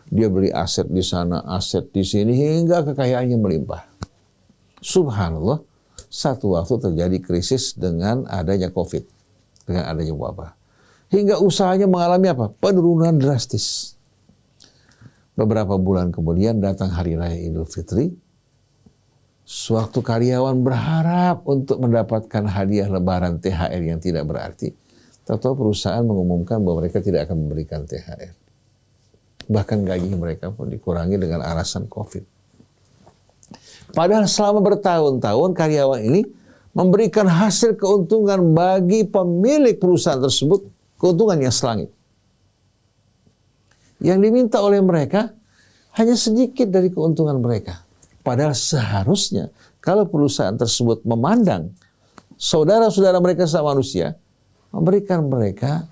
Dia beli aset di sana, aset di sini, hingga kekayaannya melimpah. Subhanallah, satu waktu terjadi krisis dengan adanya COVID, dengan adanya wabah. Hingga usahanya mengalami apa? Penurunan drastis. Beberapa bulan kemudian datang Hari Raya Idul Fitri. Sewaktu karyawan berharap untuk mendapatkan hadiah lebaran THR yang tidak berarti, tahu-tahu perusahaan mengumumkan bahwa mereka tidak akan memberikan THR. Bahkan gaji mereka pun dikurangi dengan alasan COVID. Padahal selama bertahun-tahun karyawan ini memberikan hasil keuntungan bagi pemilik perusahaan tersebut, keuntungan yang selangit. Yang diminta oleh mereka hanya sedikit dari keuntungan mereka. Padahal seharusnya kalau perusahaan tersebut memandang saudara-saudara mereka sama manusia, memberikan mereka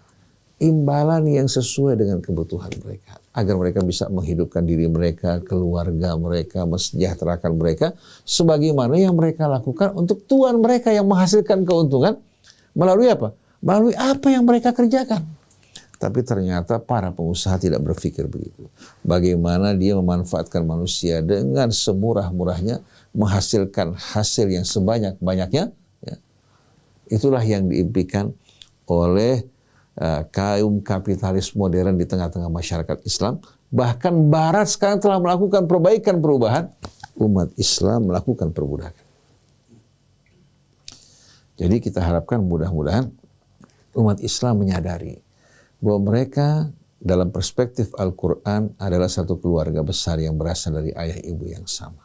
imbalan yang sesuai dengan kebutuhan mereka, agar mereka bisa menghidupkan diri mereka, keluarga mereka, mensejahterakan mereka, sebagaimana yang mereka lakukan untuk Tuhan mereka yang menghasilkan keuntungan melalui apa? Melalui apa yang mereka kerjakan. Tapi ternyata para pengusaha tidak berpikir begitu. Bagaimana dia memanfaatkan manusia dengan semurah-murahnya, menghasilkan hasil yang sebanyak-banyaknya. Ya. Itulah yang diimpikan oleh kaum kapitalis modern di tengah-tengah masyarakat Islam. Bahkan Barat sekarang telah melakukan perubahan, umat Islam melakukan perbudakan. Jadi kita harapkan mudah-mudahan umat Islam menyadari bahwa mereka dalam perspektif Al-Quran adalah satu keluarga besar yang berasal dari ayah ibu yang sama.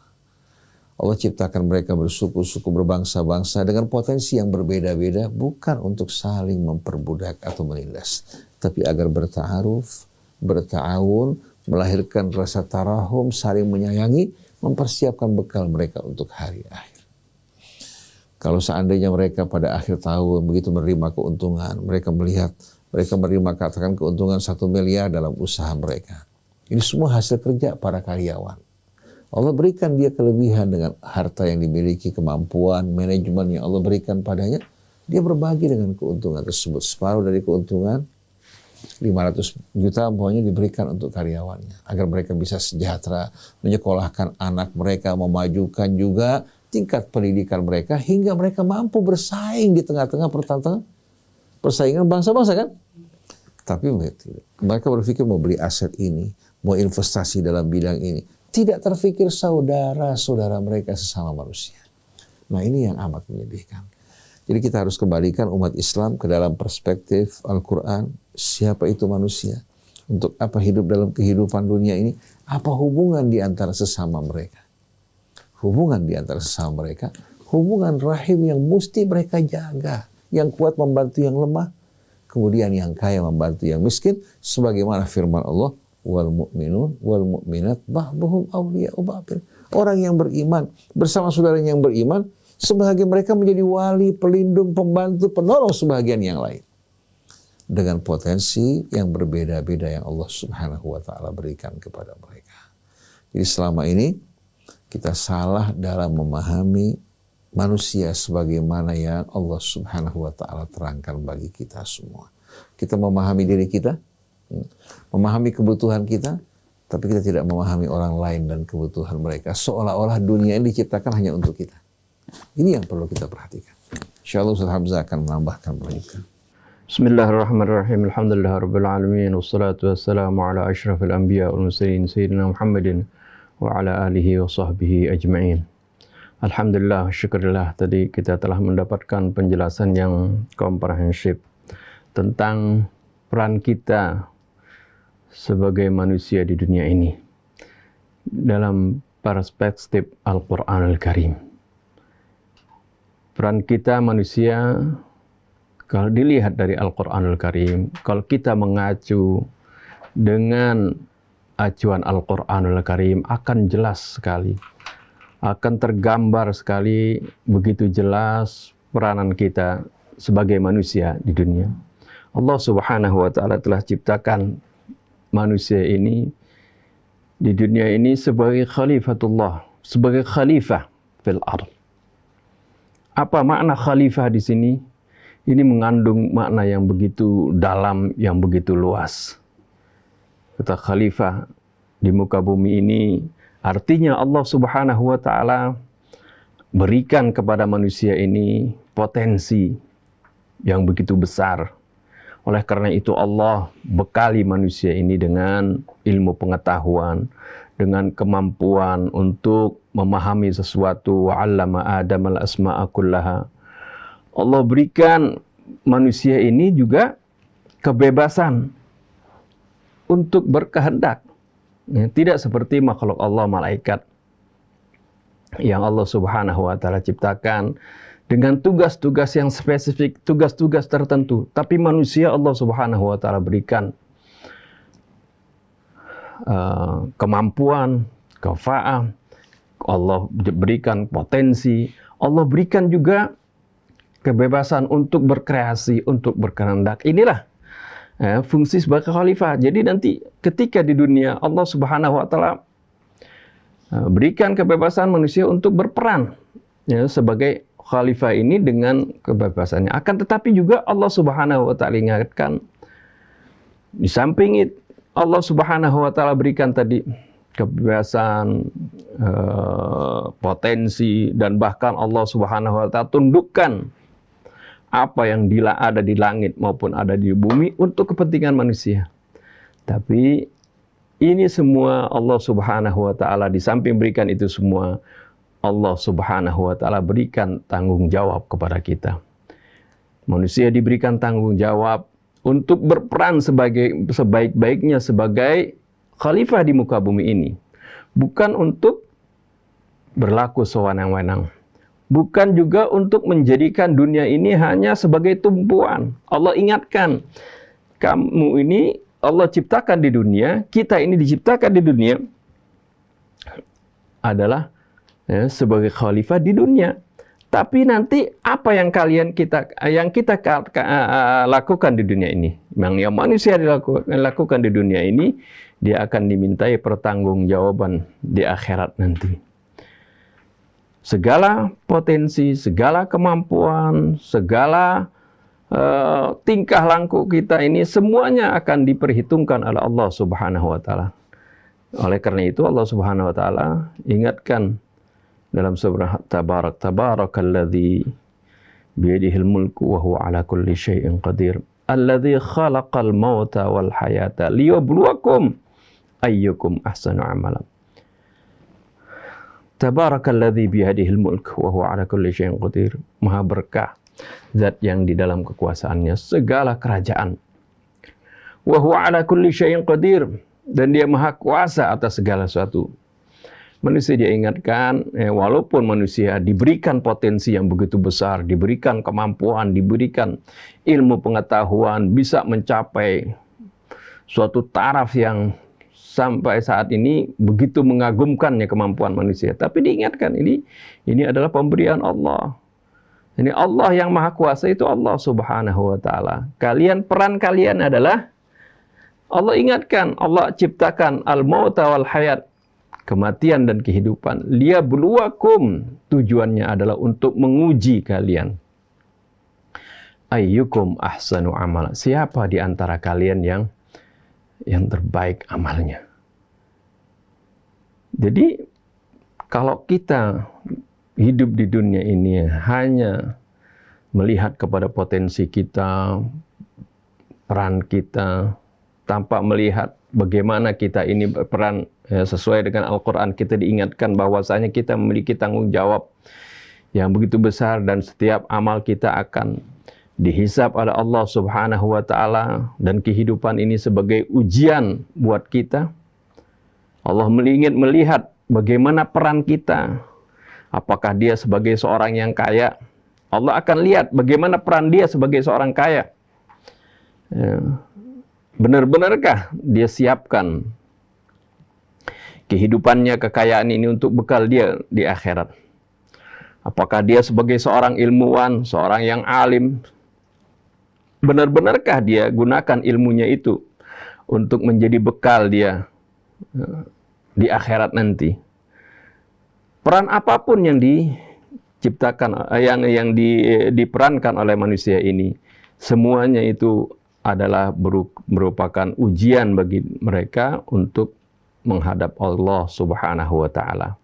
Allah ciptakan mereka bersuku-suku, berbangsa-bangsa dengan potensi yang berbeda-beda, bukan untuk saling memperbudak atau menindas, tapi agar berta'aruf, berta'awun, melahirkan rasa tarahum, saling menyayangi, mempersiapkan bekal mereka untuk hari akhir. Kalau seandainya mereka pada akhir tahun begitu menerima keuntungan, mereka melihat mereka menerima katakan keuntungan 1 miliar dalam usaha mereka. Ini semua hasil kerja para karyawan. Allah berikan dia kelebihan dengan harta yang dimiliki, kemampuan, manajemen yang Allah berikan padanya. Dia berbagi dengan keuntungan tersebut. Separuh dari keuntungan, 500 juta pokoknya diberikan untuk karyawannya. Agar mereka bisa sejahtera, menyekolahkan anak mereka, memajukan juga tingkat pendidikan mereka, hingga mereka mampu bersaing di tengah-tengah persaingan bangsa-bangsa kan? Tapi mereka berpikir mau beli aset ini, mau investasi dalam bidang ini. Tidak terfikir saudara-saudara mereka sesama manusia. Nah ini yang amat menyedihkan. Jadi kita harus kembalikan umat Islam ke dalam perspektif Al-Quran. Siapa itu manusia? Untuk apa hidup dalam kehidupan dunia ini? Apa hubungan di antara sesama mereka? Hubungan di antara sesama mereka. Hubungan rahim yang mesti mereka jaga. Yang kuat membantu yang lemah. Kemudian yang kaya membantu yang miskin. Sebagaimana firman Allah. Wal mu'minun wal mu'minat ba'duhum awliya'u ba'd. Orang yang beriman bersama saudaranya yang beriman. Sebahagian mereka menjadi wali, pelindung, pembantu, penolong sebahagian yang lain. Dengan potensi yang berbeda-beda yang Allah subhanahu wa ta'ala berikan kepada mereka. Jadi selama ini kita salah dalam memahami manusia sebagaimana yang Allah subhanahu wa ta'ala terangkan bagi kita semua. Kita memahami diri kita, memahami kebutuhan kita, tapi kita tidak memahami orang lain dan kebutuhan mereka. Seolah-olah dunia ini diciptakan hanya untuk kita. Ini yang perlu kita perhatikan. InsyaAllah Ustaz Hamzah akan menambahkan melanjutkan. Bismillahirrahmanirrahim. Alhamdulillahirrahmanirrahim. Wassalatu wassalamu ala ashrafil anbiya wal mursalin sayyidina Muhammadin wa ala alihi wa sahbihi ajma'in. Alhamdulillah, syukurillah, tadi kita telah mendapatkan penjelasan yang komprehensif tentang peran kita sebagai manusia di dunia ini dalam perspektif Al-Quran Al-Karim. Peran kita manusia, kalau dilihat dari Al-Quran Al-Karim, kalau kita mengacu dengan acuan Al-Quran Al-Karim, akan jelas sekali, akan tergambar sekali, begitu jelas peranan kita sebagai manusia di dunia. Allah subhanahu wa ta'ala telah ciptakan manusia ini di dunia ini sebagai khalifatullah, sebagai khalifah fil ardh. Apa makna khalifah di sini? Ini mengandung makna yang begitu dalam, yang begitu luas. Kata khalifah di muka bumi ini artinya Allah subhanahu wa ta'ala berikan kepada manusia ini potensi yang begitu besar Oleh karena itu Allah bekali manusia ini dengan ilmu pengetahuan, dengan kemampuan untuk memahami sesuatu. Wa 'allama Adam al-asma'a kullaha. Allah berikan manusia ini juga kebebasan untuk berkehendak. Ya, tidak seperti makhluk Allah, malaikat, yang Allah Subhanahu wa Ta'ala ciptakan dengan tugas-tugas yang spesifik, tugas-tugas tertentu. Tapi manusia Allah Subhanahu wa Ta'ala berikan kemampuan, kafa'ah, Allah berikan potensi, Allah berikan juga kebebasan untuk berkreasi, untuk berkehendak. Inilah fungsi sebagai khalifah. Jadi nanti ketika di dunia Allah Subhanahu wa Ta'ala berikan kebebasan manusia untuk berperan ya, sebagai khalifah ini dengan kebebasannya. Akan tetapi juga Allah Subhanahu wa Ta'ala ingatkan, di samping itu Allah Subhanahu wa Ta'ala berikan tadi kebebasan, potensi, dan bahkan Allah Subhanahu wa Ta'ala tundukkan apa yang ada di langit maupun ada di bumi untuk kepentingan manusia. Tapi ini semua Allah Subhanahu wa Ta'ala di samping berikan itu semua, Allah Subhanahu wa Ta'ala berikan tanggung jawab kepada kita. Manusia diberikan tanggung jawab untuk berperan sebaik-baiknya sebagai khalifah di muka bumi ini. Bukan untuk berlaku sewenang-wenang. Bukan juga untuk menjadikan dunia ini hanya sebagai tumpuan. Allah ingatkan, kamu ini Allah ciptakan di dunia, kita ini diciptakan di dunia adalah ya, sebagai khalifah di dunia. Tapi nanti apa yang kita lakukan di dunia ini, yang manusia lakukan di dunia ini, dia akan dimintai pertanggungjawaban di akhirat nanti. Segala potensi, segala kemampuan, segala tingkah laku kita ini semuanya akan diperhitungkan oleh Allah Subhanahu wa Ta'ala. Oleh karena itu Allah Subhanahu wa Ta'ala ingatkan dalam surah Tabarakalladzi biyadihil mulku wa huwa ala kulli syai'in qadir. Alladzi khalaqal mauta wal hayata liyabluwakum ayyukum ahsanu amala. Tabarakalladzi biyadihil mulku wa huwa ala kulli syai'in qadir. Maha berkah Zat yang di dalam kekuasaannya segala kerajaan. Wa huwa ala kulli syai'in qadir, dan dia maha kuasa atas segala sesuatu. Manusia dia ingatkan, walaupun manusia diberikan potensi yang begitu besar, diberikan kemampuan, diberikan ilmu pengetahuan, bisa mencapai suatu taraf yang sampai saat ini begitu mengagumkannya kemampuan manusia. Tapi diingatkan, ini adalah pemberian Allah. Ini Allah yang maha kuasa, itu Allah Subhanahu wa Ta'ala. Peran kalian adalah, Allah ingatkan, Allah ciptakan al-mauta wal hayat, kematian dan kehidupan. Liyabluwakum, tujuannya adalah untuk menguji kalian. Ayyukum ahsanu amala, siapa di antara kalian yang terbaik amalnya. Jadi kalau kita hidup di dunia ini hanya melihat kepada potensi kita, peran kita, tanpa melihat bagaimana kita ini berperan sesuai dengan Al-Quran, kita diingatkan bahwasanya kita memiliki tanggung jawab yang begitu besar dan setiap amal kita akan dihisab oleh Allah Subhanahu wa Ta'ala, dan kehidupan ini sebagai ujian buat kita. Allah ingin melihat bagaimana peran kita. Apakah dia sebagai seorang yang kaya? Allah akan lihat bagaimana peran dia sebagai seorang kaya. Benar-benarkah dia siapkan kehidupannya, kekayaan ini untuk bekal dia di akhirat? Apakah dia sebagai seorang ilmuwan, seorang yang alim, benar-benarkah dia gunakan ilmunya itu untuk menjadi bekal dia di akhirat nanti? Peran apapun yang diciptakan, yang diperankan oleh manusia ini, semuanya itu adalah merupakan ujian bagi mereka untuk menghadap Allah Subhanahu wa Ta'ala.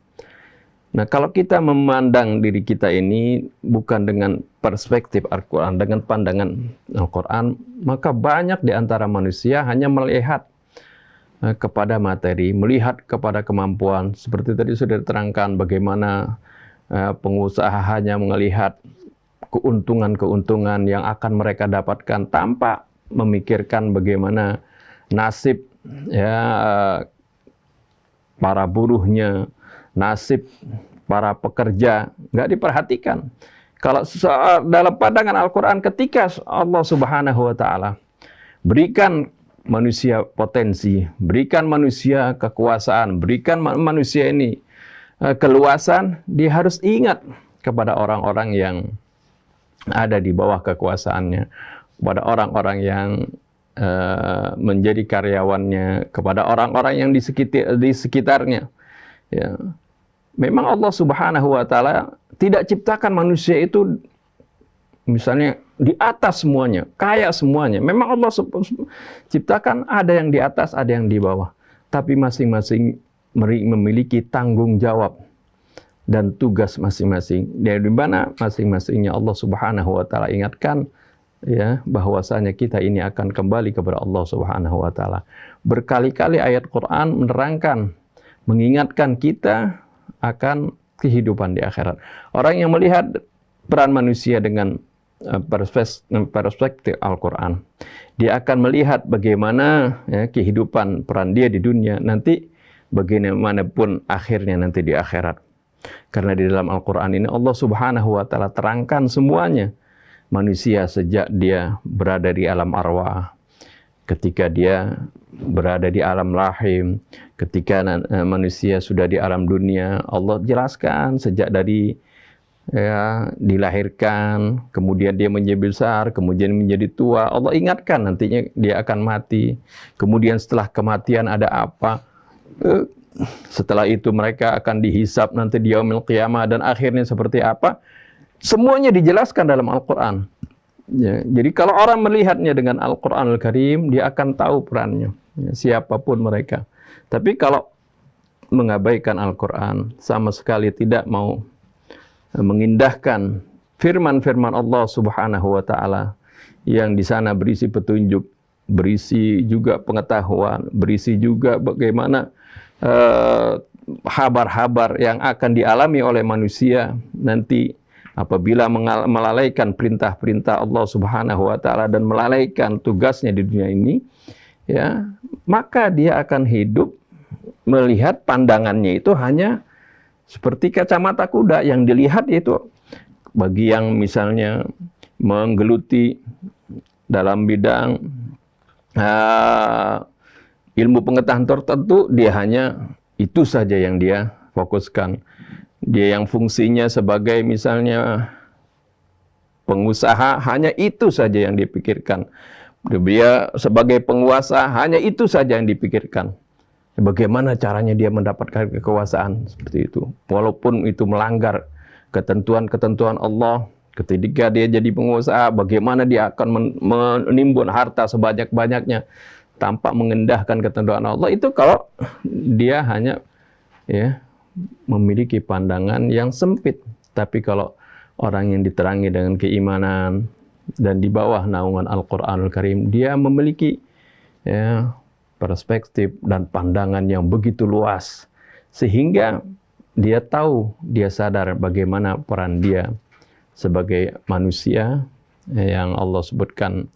Nah, kalau kita memandang diri kita ini bukan dengan perspektif Al-Quran, dengan pandangan Al-Quran, maka banyak di antara manusia hanya melihat kepada materi, melihat kepada kemampuan. Seperti tadi sudah diterangkan bagaimana pengusaha hanya melihat keuntungan-keuntungan yang akan mereka dapatkan tanpa memikirkan bagaimana nasib para buruhnya, nasib para pekerja, nggak diperhatikan. Kalau dalam pandangan Al-Quran, ketika Allah Subhanahu wa Ta'ala berikan manusia potensi, berikan manusia kekuasaan, berikan manusia ini keluasan, dia harus ingat kepada orang-orang yang ada di bawah kekuasaannya, kepada orang-orang yang menjadi karyawannya, kepada orang-orang yang di sekitarnya. Ya. Memang Allah Subhanahu wa Ta'ala tidak ciptakan manusia itu misalnya di atas semuanya, kaya semuanya. Memang Allah ciptakan ada yang di atas, ada yang di bawah. Tapi masing-masing memiliki tanggung jawab dan tugas masing-masing. Dari mana masing-masingnya Allah Subhanahu wa Ta'ala ingatkan ya bahwasanya kita ini akan kembali kepada Allah Subhanahu wa Ta'ala. Berkali-kali ayat Quran menerangkan, mengingatkan kita akan kehidupan di akhirat. Orang yang melihat peran manusia dengan perspektif Al-Quran, dia akan melihat bagaimana ya, kehidupan peran dia di dunia, nanti bagaimanapun akhirnya nanti di akhirat. Karena di dalam Al-Quran ini Allah Subhanahu wa Ta'ala terangkan semuanya. Manusia sejak dia berada di alam arwah, ketika dia berada di alam rahim, ketika manusia sudah di alam dunia, Allah jelaskan sejak dari ya dilahirkan, kemudian dia menjadi besar, kemudian menjadi tua. Allah ingatkan nantinya dia akan mati. Kemudian setelah kematian ada apa? Setelah itu mereka akan dihisab nanti di yaumil qiyamah, dan akhirnya seperti apa? Semuanya dijelaskan dalam Al-Quran. Ya, jadi kalau orang melihatnya dengan Al-Quran Al-Karim, dia akan tahu perannya, ya, siapapun mereka. Tapi kalau mengabaikan Al-Quran, sama sekali tidak mau mengindahkan firman-firman Allah Subhanahu wa Ta'ala yang di sana berisi petunjuk, berisi juga pengetahuan, berisi juga bagaimana habar-habar yang akan dialami oleh manusia nanti apabila melalaikan perintah-perintah Allah Subhanahu wa Ta'ala dan melalaikan tugasnya di dunia ini, ya, maka dia akan hidup melihat pandangannya itu hanya seperti kacamata kuda yang dilihat, yaitu bagi yang misalnya menggeluti dalam bidang ilmu pengetahuan tertentu, dia hanya itu saja yang dia fokuskan. Dia yang fungsinya sebagai misalnya pengusaha, hanya itu saja yang dipikirkan. Dia sebagai penguasa, hanya itu saja yang dipikirkan. Bagaimana caranya dia mendapatkan kekuasaan seperti itu. Walaupun itu melanggar ketentuan-ketentuan Allah, ketika dia jadi pengusaha, bagaimana dia akan menimbun harta sebanyak-banyaknya tanpa mengendahkan ketentuan Allah. Itu kalau dia hanya ya memiliki pandangan yang sempit. Tapi kalau orang yang diterangi dengan keimanan dan di bawah naungan Al-Quranul Karim, dia memiliki ya perspektif dan pandangan yang begitu luas, sehingga dia tahu, dia sadar bagaimana peran dia sebagai manusia yang Allah sebutkan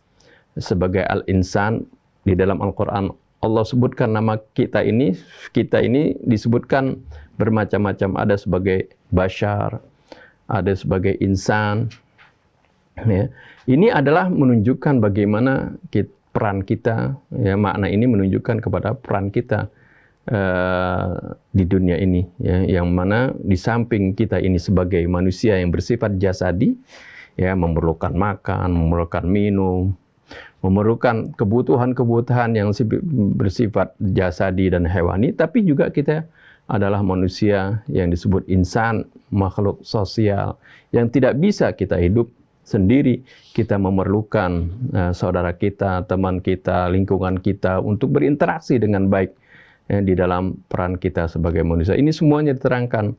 sebagai al-insan. Di dalam Al-Quran Allah sebutkan nama kita ini disebutkan bermacam-macam. Ada sebagai bashar, ada sebagai insan. Ya. Ini adalah menunjukkan bagaimana peran kita, ya, makna ini menunjukkan kepada peran kita di dunia ini, ya, yang mana di samping kita ini sebagai manusia yang bersifat jasadi, ya, memerlukan makan, memerlukan minum, memerlukan kebutuhan-kebutuhan yang bersifat jasadi dan hewani, tapi juga kita adalah manusia yang disebut insan, makhluk sosial, yang tidak bisa kita hidup sendiri. Kita memerlukan saudara kita, teman kita, lingkungan kita untuk berinteraksi dengan baik di dalam peran kita sebagai manusia. Ini semuanya diterangkan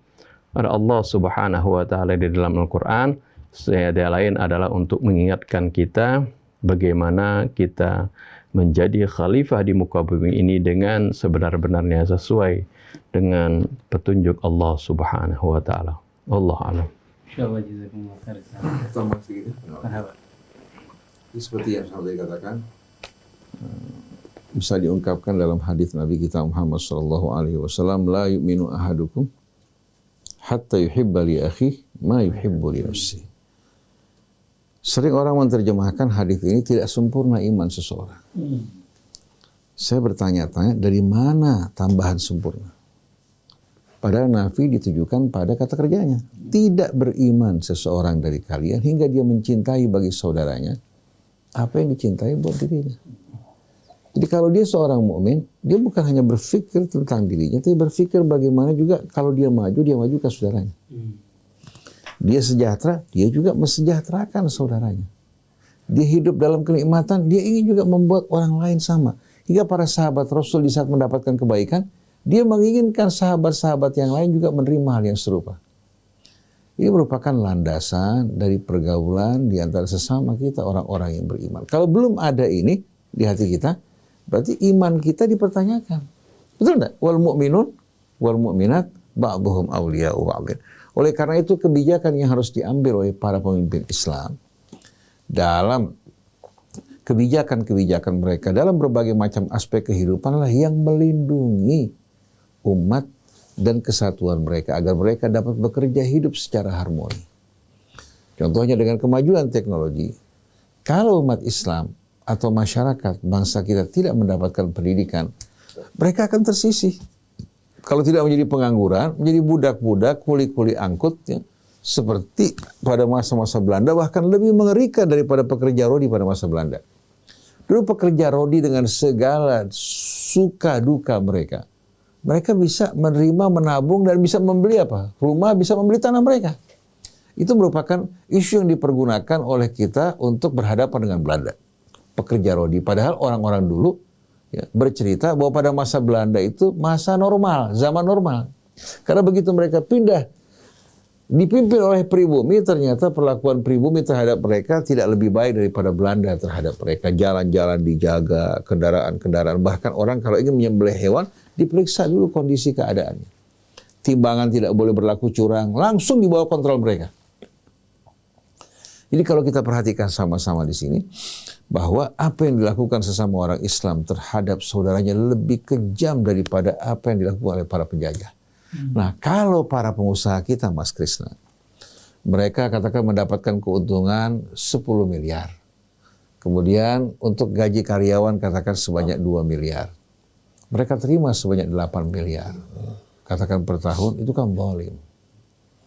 oleh Allah Subhanahu wa Ta'ala di dalam Al-Quran, Tiada lain adalah untuk mengingatkan kita bagaimana kita menjadi khalifah di muka bumi ini dengan sebenar-benarnya sesuai dengan petunjuk Allah Subhanahu wa taala. Allah alam. Insyaallah jazakumullah khair. Tambah sedikit. Seperti yang saya katakan, bisa diungkapkan dalam hadis Nabi kita Muhammad sallallahu alaihi wasallam, la yu'minu ahadukum hatta yuhibba li akhihi ma yuhibbu li nafsihi. Sering orang menerjemahkan hadis ini tidak sempurna iman seseorang. Saya bertanya-tanya, dari mana tambahan sempurna? Padahal nafi ditujukan pada kata kerjanya. Tidak beriman seseorang dari kalian hingga dia mencintai bagi saudaranya apa yang dicintai buat dirinya. Jadi kalau dia seorang mukmin, dia bukan hanya berpikir tentang dirinya, tapi berpikir bagaimana juga kalau dia maju ke saudaranya. Dia sejahtera, dia juga mensejahterakan saudaranya. Dia hidup dalam kenikmatan, dia ingin juga membuat orang lain sama. Hingga para sahabat Rasul di saat mendapatkan kebaikan, dia menginginkan sahabat-sahabat yang lain juga menerima hal yang serupa. Ini merupakan landasan dari pergaulan di antara sesama kita, orang-orang yang beriman. Kalau belum ada ini di hati kita, berarti iman kita dipertanyakan. Betul enggak? Wal mu'minun wal mu'minat ba'duhum awliya'u ba'din. Oleh karena itu kebijakan yang harus diambil oleh para pemimpin Islam dalam kebijakan-kebijakan mereka dalam berbagai macam aspek kehidupan adalah yang melindungi umat dan kesatuan mereka agar mereka dapat bekerja hidup secara harmoni. Contohnya dengan kemajuan teknologi, kalau umat Islam atau masyarakat bangsa kita tidak mendapatkan pendidikan, mereka akan tersisih. Kalau tidak menjadi pengangguran, menjadi budak-budak, kuli-kuli angkut, ya, seperti pada masa-masa Belanda, bahkan lebih mengerikan daripada pekerja rodi pada masa Belanda. Dulu pekerja rodi dengan segala suka duka mereka bisa menerima, menabung, dan bisa membeli apa? Rumah, bisa membeli tanah mereka. Itu merupakan isu yang dipergunakan oleh kita untuk berhadapan dengan Belanda. Pekerja rodi, padahal orang-orang dulu ya, bercerita bahwa pada masa Belanda itu masa normal, zaman normal. Karena begitu mereka pindah, dipimpin oleh pribumi, ternyata perlakuan pribumi terhadap mereka tidak lebih baik daripada Belanda terhadap mereka. Jalan-jalan dijaga, kendaraan-kendaraan. Bahkan orang kalau ingin menyembelih hewan, diperiksa dulu kondisi keadaannya. Timbangan tidak boleh berlaku curang, langsung dibawa kontrol mereka. Jadi kalau kita perhatikan sama-sama di sini, bahwa apa yang dilakukan sesama orang Islam terhadap saudaranya lebih kejam daripada apa yang dilakukan oleh para penjajah. Nah, kalau para pengusaha kita, Mas Krisna, mereka katakan mendapatkan keuntungan 10 miliar. Kemudian untuk gaji karyawan katakan sebanyak 2 miliar. Mereka terima sebanyak 8 miliar. Katakan per tahun, itu kan zalim.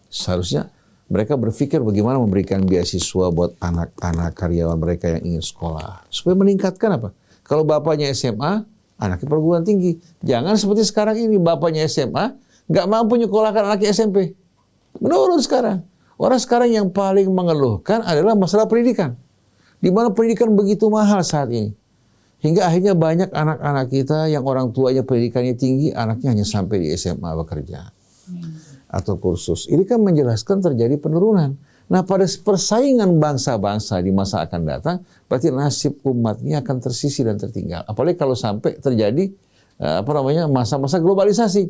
Seharusnya mereka berpikir bagaimana memberikan beasiswa buat anak-anak karyawan mereka yang ingin sekolah. Supaya meningkatkan apa? Kalau bapaknya SMA, anaknya perguruan tinggi. Jangan seperti sekarang ini, bapaknya SMA, nggak mampu nyekolahkan anaknya SMP. Menurun sekarang. Orang sekarang yang paling mengeluhkan adalah masalah pendidikan. Di mana pendidikan begitu mahal saat ini. Hingga akhirnya banyak anak-anak kita yang orang tuanya pendidikannya tinggi, anaknya hanya sampai di SMA bekerja. Atau kursus. Ini kan menjelaskan terjadi penurunan. Nah, pada persaingan bangsa-bangsa di masa akan datang, berarti nasib umatnya akan tersisih dan tertinggal. Apalagi kalau sampai terjadi masa-masa globalisasi.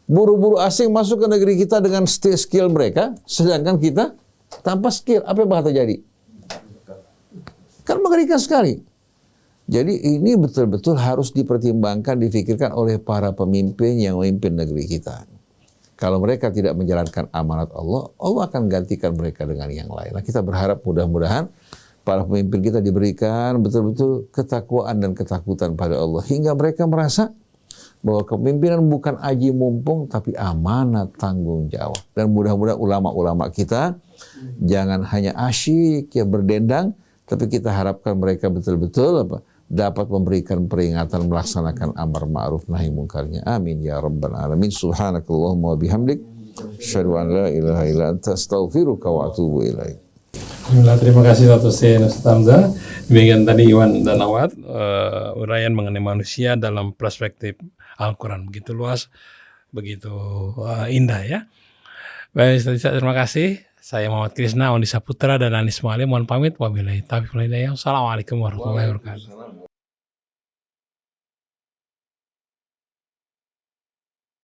Buru-buru asing masuk ke negeri kita dengan skill mereka, sedangkan kita tanpa skill. Apa yang bakal terjadi? Kan mengerikan sekali. Jadi ini betul-betul harus dipertimbangkan, difikirkan oleh para pemimpin yang memimpin negeri kita. Kalau mereka tidak menjalankan amanat Allah, Allah akan gantikan mereka dengan yang lain. Nah, kita berharap mudah-mudahan para pemimpin kita diberikan betul-betul ketakwaan dan ketakutan pada Allah. Hingga mereka merasa bahwa kepemimpinan bukan aji mumpung, tapi amanat tanggung jawab. Dan mudah-mudahan ulama-ulama kita jangan hanya asyik ya berdendang, tapi kita harapkan mereka betul-betul dapat memberikan peringatan melaksanakan amar ma'ruf nahi mungkarnya. Amin ya rabbal alamin. Subhanakallahumma wa bihamdik, asyhadu an la ilaha illa anta, astaghfiruka wa atubu ilaik. Alhamdulillah, terima kasih Dr. Ustaz Hamzah. Demikian tadi Iwan dan Awad uraian mengenai manusia dalam perspektif Al-Quran, begitu luas, begitu indah ya. Baik, terima kasih. Saya Muhammad Krisna, Ondi Saputra dan Anis Mualim mohon pamit. Wabillahi taufiq wal hidayah. Assalamualaikum warahmatullahi wabarakatuh.